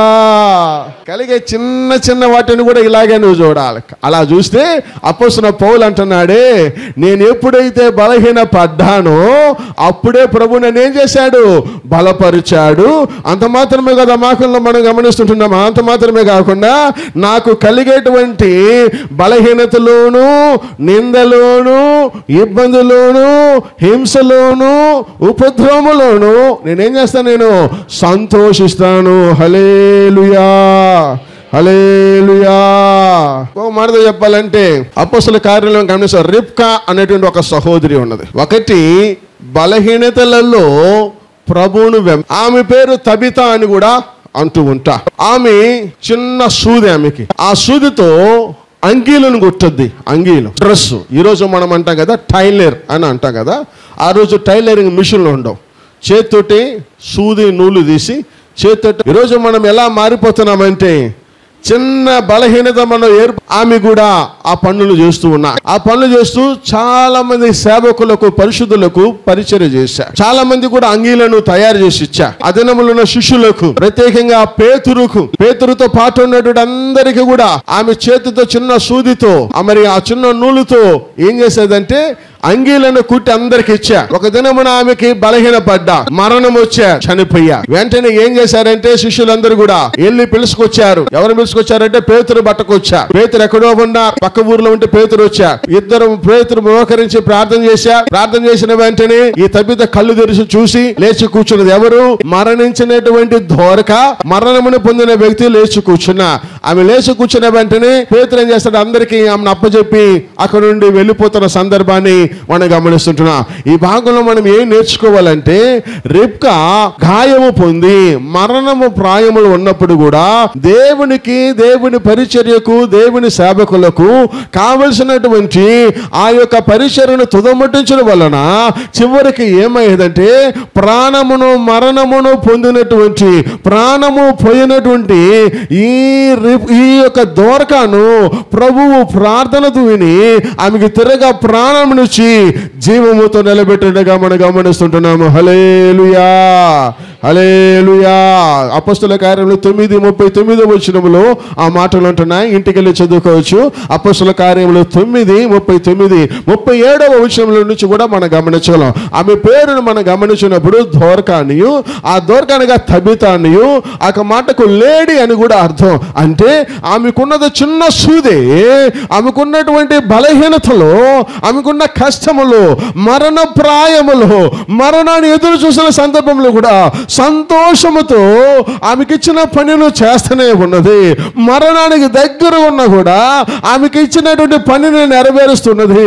కలిగే చిన్న చిన్న వాటిని కూడా ఇలాగే నువ్వు చూడాలి. అలా చూస్తే అపోస్తలుడైన పౌలు అంటున్నాడే, నేను ఎప్పుడైతే బలహీన పడ్డానో అప్పుడే ప్రభు నన్ను ఏం చేశాడు? బలపరిచాడు. అంత మాత్రమే కదా మాకుల్లో మనం గమనిస్తుంటున్నాం. అంత మాత్రమే కాకుండా నాకు కలిగేటువంటి బలహీనతలోను, నిందలోను, ఇబ్బందులోను, హింసలోను, ఉపద్రవములోను నేనేం చేస్తాను? నేను సంతోషిస్తాను. హల్లెలూయా, హల్లెలూయా. ఒక మాటతో చెప్పాలంటే అపోస్తలుల కార్యంలో గమనిస్తారు, రిబ్కా అనేటువంటి ఒక సహోదరి ఉన్నది. ఒకటి బలహీనతలలో ప్రభువును ఆమె పేరు తబితా అని కూడా అంటూ ఉంటా. ఆమె చిన్న సూది, ఆమెకి ఆ సూదితో అంగీలను కొట్టద్ది. అంగీలు, డ్రెస్. ఈరోజు మనం అంటాం కదా టైలర్ అని అంటాం కదా, ఆ రోజు టైలరింగ్ మిషన్లు ఉండవు. చేతితోటి సూది నూలు తీసి చేతితోటి. ఈరోజు మనం ఎలా మారిపోతున్నామంటే చిన్న బలహీనత మనం ఆమె కూడా ఆ పనులు చేస్తూ ఉన్నా. ఆ పనులు చేస్తూ చాలా మంది సేవకులకు, పరిశుద్ధులకు పరిచర్య చేశా. చాలా మంది కూడా అంగీలను తయారు చేసి ఇచ్చా. అదినములో ఉన్న శిష్యులకు, ప్రత్యేకంగా పేతురుతో పాటు ఉన్నటువంటి అందరికీ కూడా ఆమె చేతితో చిన్న సూదితో, మరి ఆ చిన్న నూలుతో ఏం చేసేదంటే అంగీలను కుట్టి అందరికి ఇచ్చా. ఒక దినమున ఆమెకి బలహీన పడ్డా, మరణం వచ్చా, చనిపోయా. వెంటనే ఏం చేశారంటే శిష్యులందరూ కూడా వెళ్ళి పిలుచుకొచ్చారు. ఎవరు పిలుచుకొచ్చారంటే పేతురు బట్టకొచ్చా. పేతురు ఎక్కడో ఉన్నా, పక్క ఊర్లో ఉంటే పేతురు వచ్చా. ఇద్దరు పేతురు మోకరించి ప్రార్థన చేశా. ప్రార్థన చేసిన వెంటనే ఈ తబిత కళ్ళు తెరిచి చూసి లేచి కూర్చున్నది. ఎవరు? మరణించినటువంటి దోరక, మరణమును పొందిన వ్యక్తి లేచి కూర్చున్నా. ఆమె లేచి కూర్చున్న వెంటనే పేతురు ఏం చేస్తాడు? అందరికీ ఆమెను అప్పచెప్పి అక్కడ నుండి వెళ్ళిపోతున్న సందర్భాన్ని మనం గమనిస్తుంటున్నాం. ఈ భాగంలో మనం ఏం నేర్చుకోవాలంటే, రిబ్కా గాయము పొంది మరణము ప్రాయములు ఉన్నప్పుడు కూడా దేవునికి, దేవుని పరిచర్యకు, దేవుని సేవకులకు కావలసినటువంటి ఆ యొక్క పరిచర్యను తుదముట్టించడం వలన చివరికి ఏమయ్యేదంటే ప్రాణమును, మరణమును పొందినటువంటి, ప్రాణము పోయినటువంటి ఈ యొక్క దోర్కాను ప్రభువు ప్రార్థనతో విని ఆమెకి తిరగా ప్రాణమునిచ్చి బ్రతికించి జీవముతో నిలబెట్టగా మనం గమనిస్తుంటున్నాము. హల్లెలూయా, హల్లెలూయా. అపొస్తలుల కార్యములు 9:39 ఆ మాటలు ఉంటున్నాయి. ఇంటికి వెళ్ళి చదువుకోవచ్చు. అపొస్తలుల కార్యములు 9:39, 37వ వచనంలో నుంచి కూడా మనం గమనించగలం. ఆమె పేరును మనం గమనించినప్పుడు దోర్కానియు, ఆ దోర్కానిగా తబితానియు, ఆ మాటకు లేడీ అని కూడా అర్థం. అంటే ఆమెకున్నది చిన్న సూదే, ఆమెకున్నటువంటి బలహీనతలో, ఆమెకున్న కష్టములో, మరణ ప్రాయములో, మరణాన్ని ఎదురు చూసిన సందర్భంలో కూడా సంతోషముతో ఆమెకిచ్చిన పనిను చేస్తూనే ఉన్నది. మరణానికి దగ్గర ఉన్నా కూడా ఆమెకి ఇచ్చినటువంటి పనిని నెరవేరుస్తున్నది.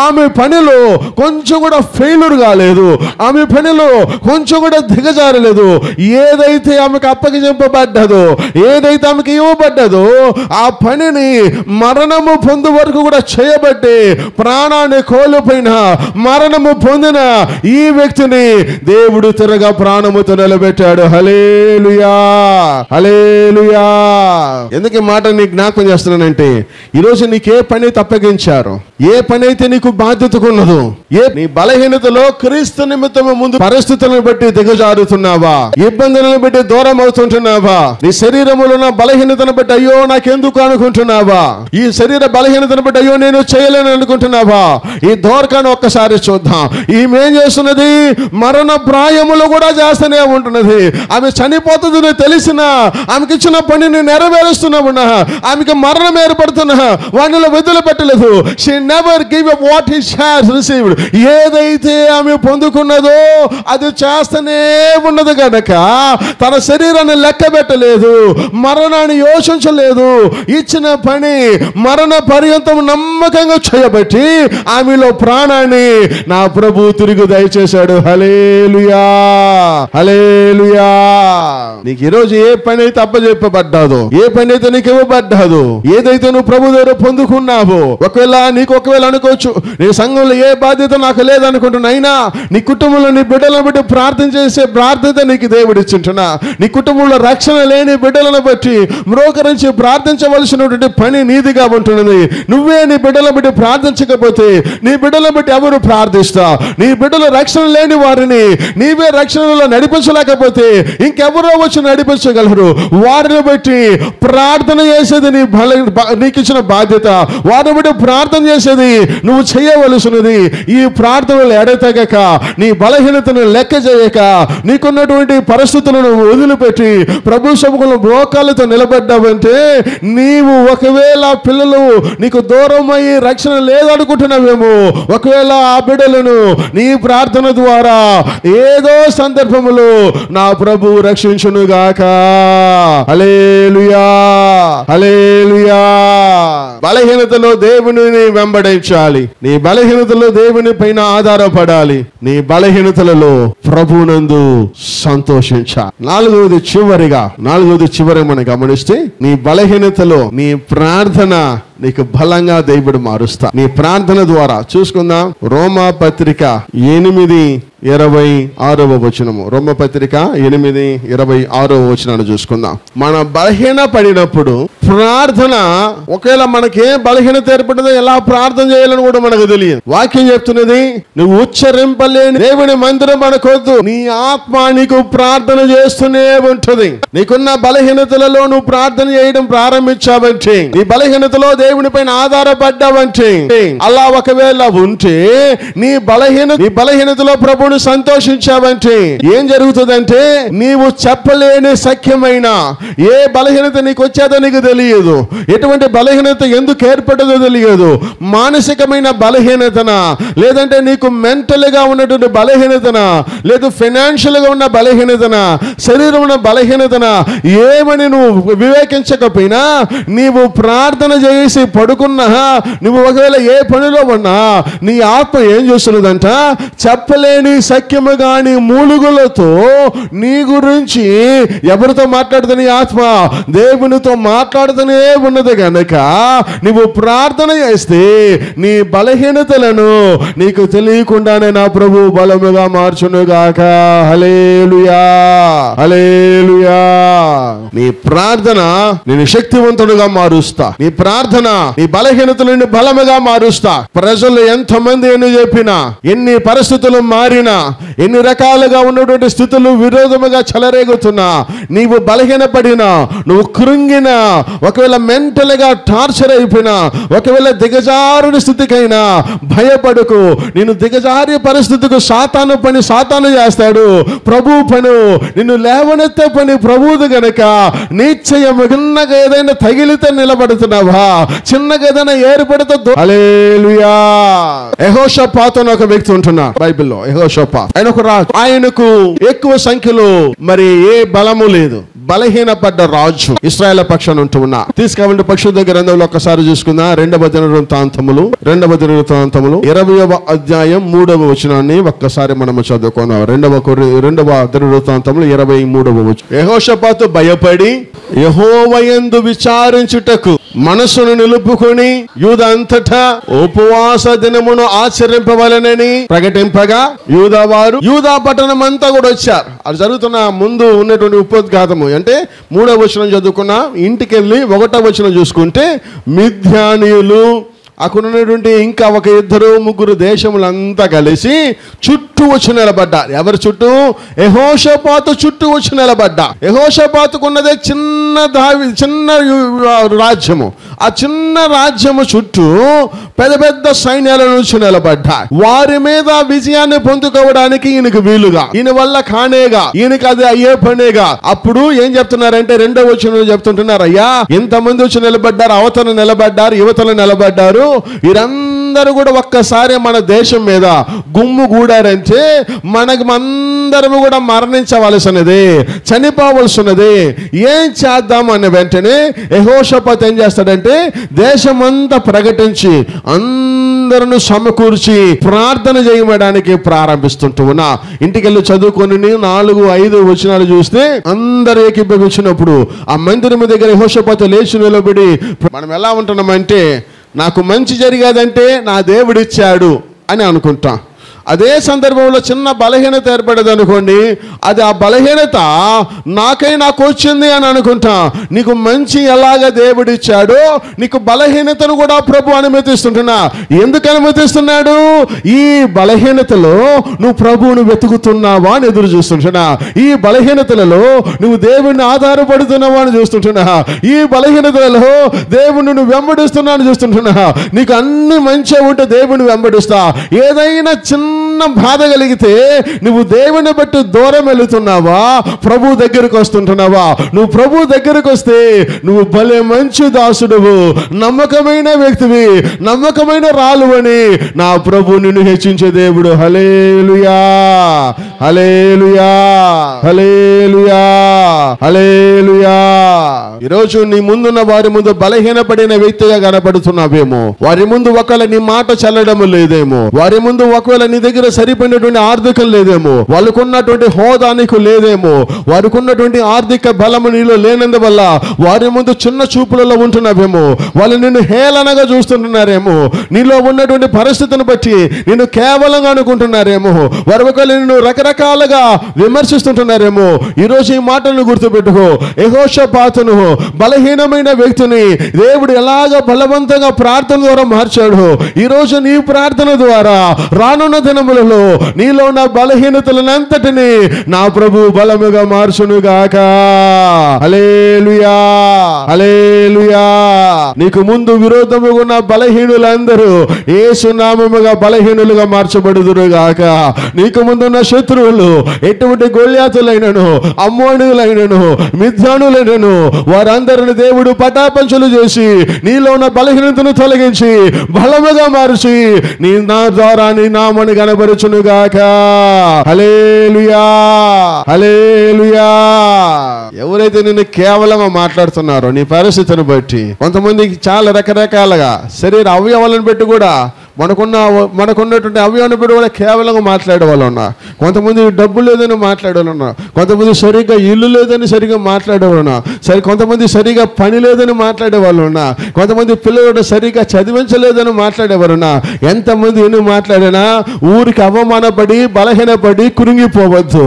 ఆమె పనిలో కొంచెం కూడా ఫెయిల్యూర్ కాలేదు. ఆమె పనిలో కొంచెం కూడా దిగజారలేదు. ఏదైతే ఆమెకు అప్పగించబడ్డదో, ఏదైతే ఆమెకి ఇవ్వబడ్డదో ఆ పనిని మరణము పొందు వరకు కూడా చేయబట్టి ప్రాణాన్ని కోల్పోయిన, మరణము పొందిన ఈ వ్యక్తిని దేవుడు తిరగా ప్రాణముతో నిలబెట్టాడు. హల్లెలూయా, హల్లెలూయా. ఎందుకు ఈ మాట నీకు జ్ఞాపకం చేస్తున్నానంటే, ఈరోజు నీకే పని తప్పగించారు, ఏ పని అయితే నీకు బాధ్యతకున్నదో, నీ బలహీనతలో క్రీస్తు నిమిత్తము ముందు పరిస్థితులను బట్టి దిగజారుతున్నావా, ఇబ్బందులను బట్టి దూరం అవుతుంటున్నావా, నీ శరీరములో ఉన్న బలహీనతను బట్టి అయ్యో నాకెందుకు అనుకుంటున్నావా, ఈ శరీర బలహీనతను బట్టి అయ్యో నేను చేయలేను అనుకుంటున్నావా, ఈ దోర్కాను ఒక్కసారి చూద్దాం. ఈమె ఏం చేస్తున్నది? మరణ ప్రాయములు కూడా చేస్తూనే ఉంటున్నది. ఆమె చనిపోతుందని తెలిసిన ఆమెకి ఇచ్చిన పనిని నెరవేరుస్తున్నా ఉన్నా, ఆమెకి మరణం ఏర్పడుతున్నా వాటిలో వదిలి పెట్టలేదు. She never give up what he has received. ఏదైతే ఆమె పొందుకున్నదో అది చేస్తూనే ఉన్నది కనుక తన శరీరాన్ని లెక్క పెట్టలేదు, మరణాన్ని యోచించలేదు. ఇచ్చిన పని మరణ పర్యంతం నమ్మకంగా చేయబట్టి ఆమెలో ప్రాణాన్ని నా ప్రభు తిరిగి దయచేశాడు. హల్లెలూయా, హల్లెలూయా. నీకు ఈరోజు ఏ పని అయితే అప్పచెప్పబడ్డాదో, ఏ పని అయితే నీకు ఇవ్వబడ్డాదో, ఏదైతే నువ్వు ప్రభు దగ్గర పొందుకున్నావో, ఒకవేళ అనుకోవచ్చు నీ సంఘంలో ఏ బాధ్యత నాకు లేదనుకుంటున్నా, అయినా నీ కుటుంబంలో నీ బిడ్డలను బట్టి ప్రార్థన చేసే బాధ్యత నీకు దేవుడు ఇచ్చింటున్నా, నీ కుటుంబంలో రక్షణ లేని బిడ్డలను బట్టి మ్రోకరించి ప్రార్థించవలసినటువంటి పని నీదిగా ఉంటున్నది. నువ్వే నీ బిడ్డలను బట్టి ప్రార్థించకపోతే నీ బిడ్డలను బట్టి ఎవరు ప్రార్థిస్తా? నీ బిడ్డలు రక్షణ లేని వారిని నీవే రక్షణలో నడిపించలేకపోతే ఇంకెవరో వచ్చి నడిపించగలరు. వారిని బట్టి ప్రార్థన చేసేది నీకు ఇచ్చిన బాధ్యత. వారిని బట్టి ప్రార్థన చేసేది నువ్వు చేయవలసినది. ఈ ప్రార్థనలు ఎడతెగక, నీ బలహీనతను లెక్క చేయక, నీకున్నటువంటి పరిస్థితులను వదిలిపెట్టి ప్రభు సముఖంలో మోకాళ్ళతో నిలబడ్డావంటే, నీవు ఒకవేళ పిల్లలు నీకు దూరం అయ్యి రక్షణ లేదనుకుంటున్నావేమో, ఒకవేళ ఆ బిడ్డలను నీ ప్రార్థన ద్వారా ఏదో సందర్భములో నా ప్రభు రక్షించునుగాక. హల్లెలూయా, హల్లెలూయా. బలహీనతలో దేవుని వెంబడించాలి. నీ బలహీనతలో దేవుని పైన ఆధారపడాలి. నీ బలహీనతలలో ప్రభునందు సంతోషించాలి. నాలుగవది చివరిగా మనం గమనిస్తే, నీ బలహీనతలో నీ ప్రార్థన నీకు బలంగా దేవుడు మారుస్తా. నీ ప్రార్థన ద్వారా చూసుకుందాం. రోమా పత్రిక 8:26 వచనము. రోమపత్రిక 8:26 వచనాన్ని చూసుకుందాం. మన బలహీన పడినప్పుడు ప్రార్థన, ఒకవేళ మనకే బలహీనత ఏర్పడిందో ఎలా ప్రార్థన చేయాలని కూడా మనకు తెలియదు. వాక్యం చెప్తున్నది, నువ్వు ఉచ్చరింపలేని దేవుని మందిరం అనుకోవద్దు, నీ ఆత్మ నీకు ప్రార్థన చేస్తూనే ఉంటుంది. నీకున్న బలహీనతలలో నువ్వు ప్రార్థన చేయడం ప్రారంభించావంటే, నీ బలహీనతలో దేవుని పైన ఆధారపడ్డావంటే, అలా ఒకవేళ ఉంటే నీ బలహీనతలో ప్రభుని సంతోషించావంటే ఏం జరుగుతుందంటే, నీవు చెప్పలేని సఖ్యమైన ఏ బలహీనత నీకు వచ్చేదో నీకు తెలియదు, ఎటువంటి బలహీనత ఎందుకు ఏర్పడదో తెలియదు. మానసికమైన బలహీనతన, లేదంటే నీకు మెంటల్ గా ఉన్నటువంటి బలహీనతన, లేదు ఫైనాన్షియల్ గా ఉన్న బలహీనతన, శరీరం ఉన్న బలహీనతన, ఏమని నువ్వు వివేకించకపోయినా, నీవు ప్రార్థన చేసి పడుకున్నా, నువ్వు ఒకవేళ ఏ పనిలో ఉన్నా, నీ ఆత్మ ఏం చేస్తున్నదంట, చెప్పలేని సఖ్యము గాని మూలుగులతో నీ గురించి ఎవరితో మాట్లాడుతున్న ఆత్మ దేవునితో మాట్లాడుతూనే ఉన్నది కనుక, నువ్వు ప్రార్థన చేస్తే నీ బలహీనతలను నీకు తెలియకుండానే నా ప్రభు బలముగా మార్చునుగాక. హల్లెలూయా, హల్లెలూయా. నీ ప్రార్థన నేను శక్తివంతుడుగా మారుస్తా. నీ ప్రార్థన చెప్పినా, నీ బలహీనతలను బలముగా మారుస్తా. ప్రజలు ఎంతమంది ఎన్ని చెప్పినా, ఎన్ని పరిస్థితులు మారినా, ఎన్ని రకాలుగా ఉన్నటువంటి స్థితులు విరోధముగా చెలరేగుతున్నా, నీవు బలహీనపడినా, నువ్వు కృంగినా, ఒకవేళ మెంటల్ గా టార్చర్ అయిపోయినా, ఒకవేళ దిగజారుని స్థితికైనా భయపడకు. నేను దిగజారి పరిస్థితికి సాతాను పని సాతాను చేస్తాడు, ప్రభు పను నిన్ను లేవనెత్తే పని ప్రభువుది గనక నిశ్చయముగా ఏదైనా తగిలితే నిలబడుతున్నావా, చిన్నగా ఏదైనా ఏర్పడితే హల్లెలూయా. యెహోషాపాతు అని ఒక వ్యక్తి ఉంటున్నాడు బైబిల్లో. యెహోషాపాతు ఆయన ఒక రాజు. ఆయనకు ఎక్కువ సంఖ్యలో మరి ఏ బలము లేదు, బలహీనపడ్డ రాజు ఇశ్రాయేలు పక్షాన ఉంటూ ఉన్నా. తీసుకెళ్ళి పరిశుద్ధ గ్రంథంలో ఒకసారి చూసుకుందా. రెండవ దినవృత్తాంతములు 20వ అధ్యాయం 3వ వచనాన్ని ఒక్కసారి మనము చదువుకున్నాం. రెండవ దినవృత్తాంతములు 23వ వచనం. యెహోషాపాతు భయపడి యెహోవా యందు విచారించుటకు మనసును నిలుపుకొని యూదా అంతటా ఉపవాస దినమును ఆచరింపవలనని ప్రకటింపగా యూదా పట్టణం అంతా కూడా వచ్చారు. అది జరుగుతున్న ముందు ఉన్నటువంటి ఉపోద్ఘాతము అంటే 3వ వచనం చదువుకున్నా. ఇంటికి వెళ్ళి 1వ వచనం చూసుకుంటే మిద్యానీయులు అక్కడ ఉన్నటువంటి ఇంకా ఒక 2-3 దేశములంతా కలిసి చుట్టూ వచ్చి నిలబడ్డారు. ఎవరి చుట్టూ? యెహోషాపాతు చుట్టూ వచ్చి నిలబడ్డా. యెహోషాపాతుకున్నదే చిన్న రాజ్యము. ఆ చిన్న రాజ్యము చుట్టూ పెద్ద పెద్ద సైన్యాల నుంచి నిలబడ్డా. వారి మీద విజయాన్ని పొందుకోవడానికి ఈయనకు వీలుగా, ఈయన వల్ల కానేగా, ఈయనకి అది అయ్యే పనేగా. అప్పుడు ఏం చెప్తున్నారంటే 2వ వచనంలో చెప్తుంటున్నారు, అయ్యా ఇంతమంది వచ్చి నిలబడ్డారు, అవతల నిలబడ్డారు, యువతలు నిలబడ్డారు, వీరందరూ కూడా ఒక్కసారి మన దేశం మీద గుమ్ము గూడారంటే అందరము కూడా మరణించవలసినది, చనిపోవలసినది. ఏం చేద్దాం అనే వెంటనే యెహోషాపాతు ఏం చేస్తాడంటే దేశమంతా ప్రకటించి అందరూ సమకూర్చి ప్రార్థన చేయడానికి ప్రారంభిస్తుంటూ ఉన్నా. ఇంటికి వెళ్ళి చదువుకొని 4-5 వచనాలు చూస్తే అందరూ ఏకీభవించినప్పుడు ఆ మందిరం దగ్గర యెహోషాపాతు లేచి నిలబడి, మనం ఎలా ఉంటున్నామంటే నాకు మంచి జరిగేదంటే నా దేవుడిచ్చాడు అని అనుకుంటాం. అదే సందర్భంలో చిన్న బలహీనత ఏర్పడదు అనుకోండి, అది ఆ బలహీనత నాకు వచ్చింది అని అనుకుంటా. నీకు మంచి ఎలాగ దేవుడిచ్చాడో నీకు బలహీనతను కూడా ప్రభు అనుమతిస్తుంటున్నా. ఎందుకు అనుమతిస్తున్నాడు? ఈ బలహీనతలో నువ్వు ప్రభువును వెతుకుతున్నావా అని ఎదురు చూస్తుంటున్నా. ఈ బలహీనతలలో నువ్వు దేవుడిని ఆధారపడుతున్నావా అని చూస్తుంటున్నా. ఈ బలహీనతలలో దేవుడిని నువ్వు వెంబడిస్తున్నా అని చూస్తుంటున్నా. నీకు అన్ని మంచిగా ఉంటే దేవుడిని వెంబడిస్తా. ఏదైనా చిన్న బాధ కలిగితే నువ్వు దేవుని బట్టి దూరం వెళుతున్నావా, ప్రభు దగ్గరకు వస్తుంటున్నావా? నువ్వు ప్రభు దగ్గరకు వస్తే నువ్వు భలే మంచి దాసుడువు, నమ్మకమైన వ్యక్తివి, నమ్మకమైన రాలువని నా ప్రభు నిన్ను హెచ్చించే దేవుడు. హల్లెలూయా, హల్లెలూయా, హల్లెలూయా, హల్లెలూయా. ఈరోజు నీ ముందున్న వారి ముందు బలహీనపడిన వ్యక్తిగా కనపడుతున్నావేమో, వారి ముందు ఒకవేళ నీ మాట చల్లడం లేదేమో, వారి ముందు ఒకవేళ నీ దగ్గర సరిపోయినటువంటి ఆర్థికం లేదేమో, వాళ్ళకున్నటువంటి హోదా నీకు లేదేమో, వారికి ఉన్నటువంటి ఆర్థిక బలము నీలో లేనందువల్ల వారి ముందు చిన్న చూపులలో ఉంటున్నావేమో, వాళ్ళు నిన్ను హేళనగా చూస్తుంటున్నారేమో, నీలో ఉన్నటువంటి పరిస్థితిని బట్టి నిన్ను కేవలంగా అనుకుంటున్నారేమో, వారు ఒకవేళ నిన్ను రకరకాలుగా విమర్శిస్తుంటున్నారేమో. ఈరోజు ఈ మాటలను గుర్తుపెట్టుకో. యెహోషాపాతును బలహీనమైన వ్యక్తిని దేవుడు ఎలాగ బలవంతంగా ప్రార్థన ద్వారా మార్చాడు. ఈరోజు నీ ప్రార్థన ద్వారా రానున్న దినములలో నీలో ఉన్న బలహీనతలనంతటిని నా ప్రభు బలముగా మార్చునుగాక. హల్లెలూయా, హల్లెలూయా. నీకు ముందు విరోధముగా ఉన్న బలహీనులందరూ యేసు నామముగా బలహీనులుగా మార్చబడుదురుగాక. నీకు ముందున్న శత్రువులు ఎటువంటి గొల్యాతులైనను, అమ్మోనులైనను, మిద్యానులైనను వారందరిని దేవుడు పటాపంచలు చేసి నీలో ఉన్న బలహీనతను తొలగించి బలముగా మార్చి నీ నా ద్వారా నీ నామని కనబరుచునుగాక. హల్లెలూయా, హల్లెలూయా. ఎవరైతే నిన్ను కేవలంగా మాట్లాడుతున్నారో నీ పరిస్థితిని బట్టి, కొంతమందికి చాలా రకరకాలుగా శరీర అవయవాలను బట్టి కూడా మనకున్నటువంటి అవయవాన్ని బట్టి కూడా కేవలంగా మాట్లాడే వాళ్ళు ఉన్నారు. కొంతమంది డబ్బు లేదని మాట్లాడే వాళ్ళు ఉన్నారు. కొంతమంది సరిగ్గా ఇల్లు లేదని సరిగ్గా మాట్లాడేవాళ్ళు ఉన్నారు. కొంతమంది సరిగ్గా పని లేదని మాట్లాడే వాళ్ళు ఉన్నారు. కొంతమంది పిల్లలు సరిగ్గా చదివించలేదని మాట్లాడేవారు ఉన్నారు. ఎంతమంది ఎన్ని మాట్లాడినా ఊరికి అవమానపడి బలహీనపడి కురింగిపోవద్దు.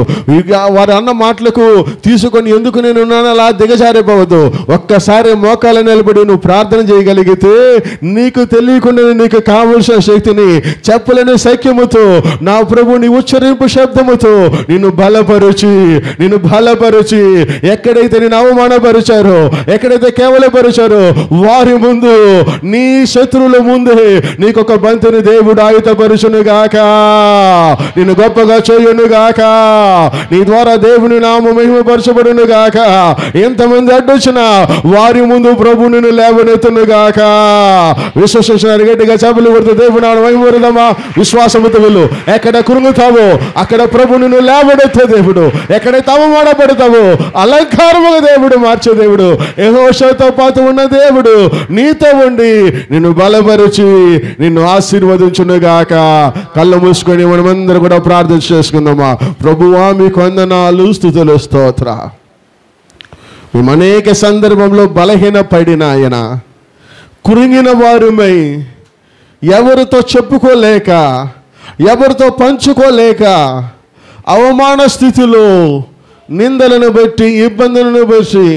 వారు అన్న మాటలకు తీసుకొని ఎందుకు నేను ఉన్నాను అలా దిగజారిపోవద్దు. ఒక్కసారి మోకాళ్ళ నిలబడి నువ్వు ప్రార్థన చేయగలిగితే నీకు తెలియకుండా నీకు కావలసిన శక్తిని చెప్పలేని సఖ్యముతో నా ప్రభు నీ ఉచ్చరింపు శబ్దముతో నిన్ను బలపరిచి ఎక్కడైతే నేను అవమానపరిచారో, ఎక్కడైతే కేవలపరిచారో వారి ముందు, నీ శత్రువుల ముందే నీకు ఒక బంతిని దేవుడు ఆయుధపరుచునుగాక, నిన్ను గొప్పగా చేయునుగాక, నీ ద్వారా దేవుని నామము మహిమపరచబడునుగాక. ఎంతమంది అడ్డొచ్చినా వారి ముందు ప్రభు నిన్ను లేవనెత్తునుగాక. విశ్వసించినారు గట్టిగా చపలు కొడుతూ దేవుని నామమున మహిమపరచుదామా. విశ్వాసముతో వెళ్ళు. ఎక్కడ కురుగుతావో అక్కడ ప్రభు నిన్ను లేవనెత్తే దేవుడు. ఎక్కడైతే అవమానపడతావో అలంకారముగా దేవుడు మార్చే దేవుడు. యెహోషువతో పాటు ఉన్న దేవుడు నీతో ఉండి నిన్ను బలపరిచి నిన్ను ఆశీర్వదించునుగాక. కళ్ళు మూసుకొని మనమందరం కూడా ప్రార్థన చేసుకుందామా. ప్రభువా మీకు వందనాలు, స్తుతులు, స్తోత్ర. మేము అనేక సందర్భంలో బలహీన పడిన ఆయన కురింగిన వారుమై ఎవరితో చెప్పుకోలేక, ఎవరితో పంచుకోలేక, అవమాన స్థితిలో నిందలను బట్టి, ఇబ్బందులను బట్టి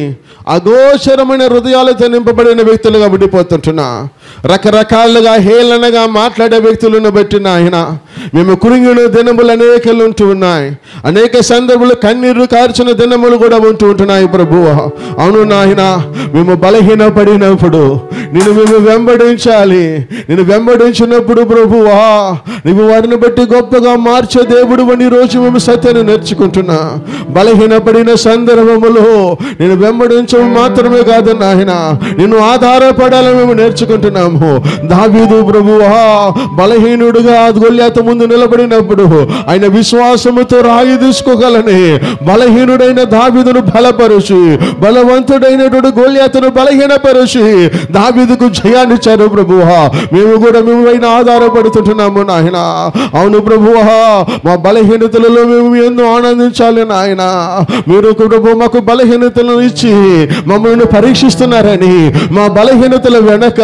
అగోచరమైన హృదయాలతో నింపబడిన వ్యక్తులుగా విడిపోతుంటున్నా. రకరకాలుగా హేళనగా మాట్లాడే వ్యక్తులను బట్టి నాయన మేము కురింగిన దినములు అనేకలు ఉంటూ ఉన్నాయి. అనేక సందర్భాలు కన్నీరు కార్చిన దినములు కూడా ఉంటూ ఉంటున్నాయి ప్రభువా. అవును నాయన, మేము బలహీన పడినప్పుడు నిన్ను మేము వెంబడించాలి. నిన్ను వెంబడించినప్పుడు ప్రభువా నువ్వు వారిని బట్టి గొప్పగా మార్చే దేవుడు అని రోజు మేము సత్యాన్ని నేర్చుకుంటున్నా. బలహీన పడిన సందర్భములో నేను వెంబడించ మాత్రమే కాదు నాయన, నిన్ను ఆధారపడాలని మేము నేర్చుకుంటున్నాము. దావీదు ప్రభువా బలహీనుడుగా గొల్యాతు ముందు నిలబడినప్పుడు ఆయన విశ్వాసముతో రాయి తీసుకోగలని బలహీనుడైన దావీదును బలపరిచి, బలవంతుడైనటువంటి గొల్యాతును బలహీనపరిచి దావీదుకు జయాన్నిచ్చారు ప్రభువా. మేము కూడా మేము పైన ఆధారపడుతుంటున్నాము నాయన. అవును ప్రభువా, మా బలహీనతలలో మేము ఎన్నో ఆనందించాలి నాయన. మీరు ప్రభు మాకు బలహీనతలను ఇచ్చి మమ్మల్ని పరీక్షిస్తున్నారని, మా బలహీనతల వెనక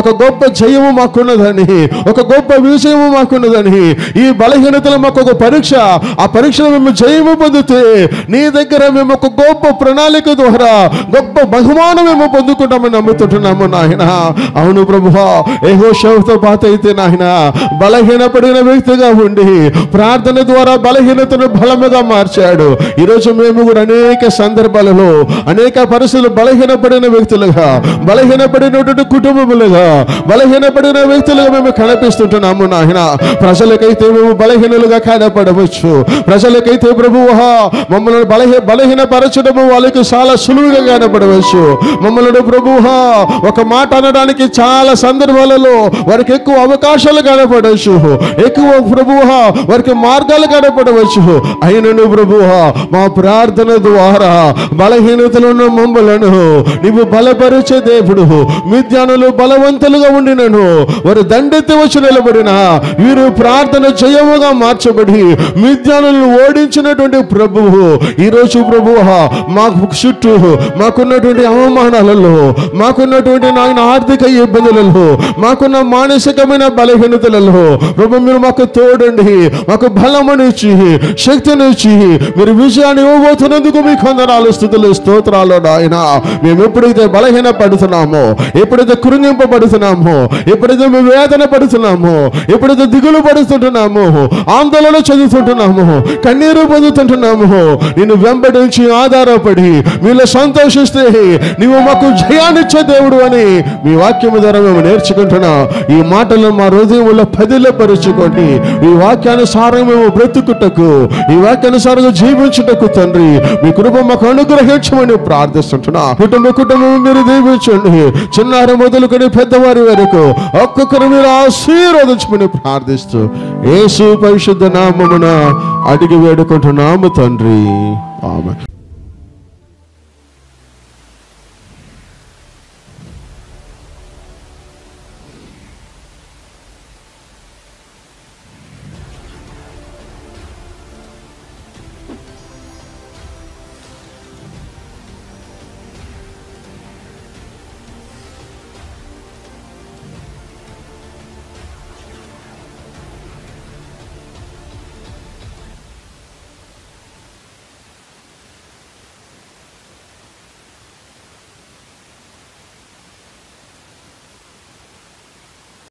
ఒక గొప్ప జయము మాకున్నదని, ఒక గొప్ప విజయము మాకున్నదని, ఈ బలహీనతలు మాకు ఒక పరీక్ష, ఆ పరీక్షలో మేము జయము పొందితే నీ దగ్గర మేము ఒక గొప్ప ప్రణాళిక ద్వారా గొప్ప బహుమానం మేము పొందుకుంటామని నమ్ముతుంటున్నాము నాయన. అవును ప్రభువా, యెహోషువతో పాటు అయితే నాయన బలహీనపడిన వ్యక్తిగా ఉండి ప్రార్థన ద్వారా బలహీనతను బలముగా మార్చాడు. ఈరోజు మేము కూడా అనేక సందర్భాలలో అనేక పరిస్థితులు బలహీనపడిన వ్యక్తులుగా, బలహీనపడినటువంటి కుటుంబములుగా, బలహీనపడిన వ్యక్తులుగా మేము కనిపిస్తుంటున్నాము నాయన. ప్రజలకైతే మేము బలహీనులుగా కనపడవచ్చు. ప్రజలకైతే ప్రభువా మమ్మల్ని బలహీనపరచడము వాళ్ళకి చాలా సులువుగా కనపడవచ్చు. మమ్మల్ని ప్రభువా ఒక మాట అనడానికి చాలా సందర్భాలలో వారికి ఎక్కువ అవకాశాలు కనపడవచ్చు, ఎక్కువ ప్రభువా వారికి మార్గాలు కనపడవచ్చు. అయినను ప్రభువా మా ప్రార్థన ద్వారా బలహీనతలను మమ్మలను నీవు బలపరిచే దేవుడు. మిద్యానులు బలవంతులుగా ఉండినను వారు దండెత్తి వచ్చి నిలబడిన వీరు ప్రార్థన జయముగా మార్చబడి మిద్యానులను ఓడించినటువంటి ప్రభువు ఈరోజు ప్రభువా మా చుట్టూ మాకున్నటువంటి అవమానాలలో, మాకున్నటువంటి నాయన ఆర్థిక ఇబ్బందులలో, మాకున్న మానసికమైన బలహీనతలలో ప్రభు మీరు మాకు తోడండి, మాకు బలమునిచ్చి శక్తినిచ్చి మీరు విజయాన్ని ఇవ్వబోతున్నందుకు మీకు వందనాలు, స్తుతులు, స్తోత్రాలు నాయన. మేము ఎప్పుడైతే బలహీన పడుతున్నామో, ఎప్పుడైతే కృంగింపబడుతున్నామో, ఎప్పుడైతే మేము వేదన పడుతున్నామో, ఎప్పుడైతే దిగులు పడుతుంటున్నామో, ఆందోళన చెందుతుంటున్నామో, కన్నీరు పొందుతుంటున్నామో, నిన్ను వెంబడించి ఆధారపడి మీలో సంతోషిస్తే నీవు మాకు జయాన్నిచ్చే దేవుడు అని మీ వాక్యము ద్వారా మేము నేర్చుకుంటున్నాం. ఈ మాటలను మా హృదయంలో పదిలపరుచుకోండి. ఈ వాక్యానుసారం మేము బ్రతుకుటకు, ఈ వాక్యానుసారంగా జీవించుటకు తండ్రి మీ కృప మాకు అనుగ్రహించమని ప్రార్థిస్తుంటున్నా. కుటుంబం మీరు దీవించండి. చిన్నారి మొదలుకొని పెద్దవారి వరకు ఒక్కొక్కరు మీరు ఆశీర్వదించమని ప్రార్థిస్తూ యేసు పరిశుద్ధ నామమున అడిగి వేడుకుంటున్నాము తండ్రి. ఆమేన్.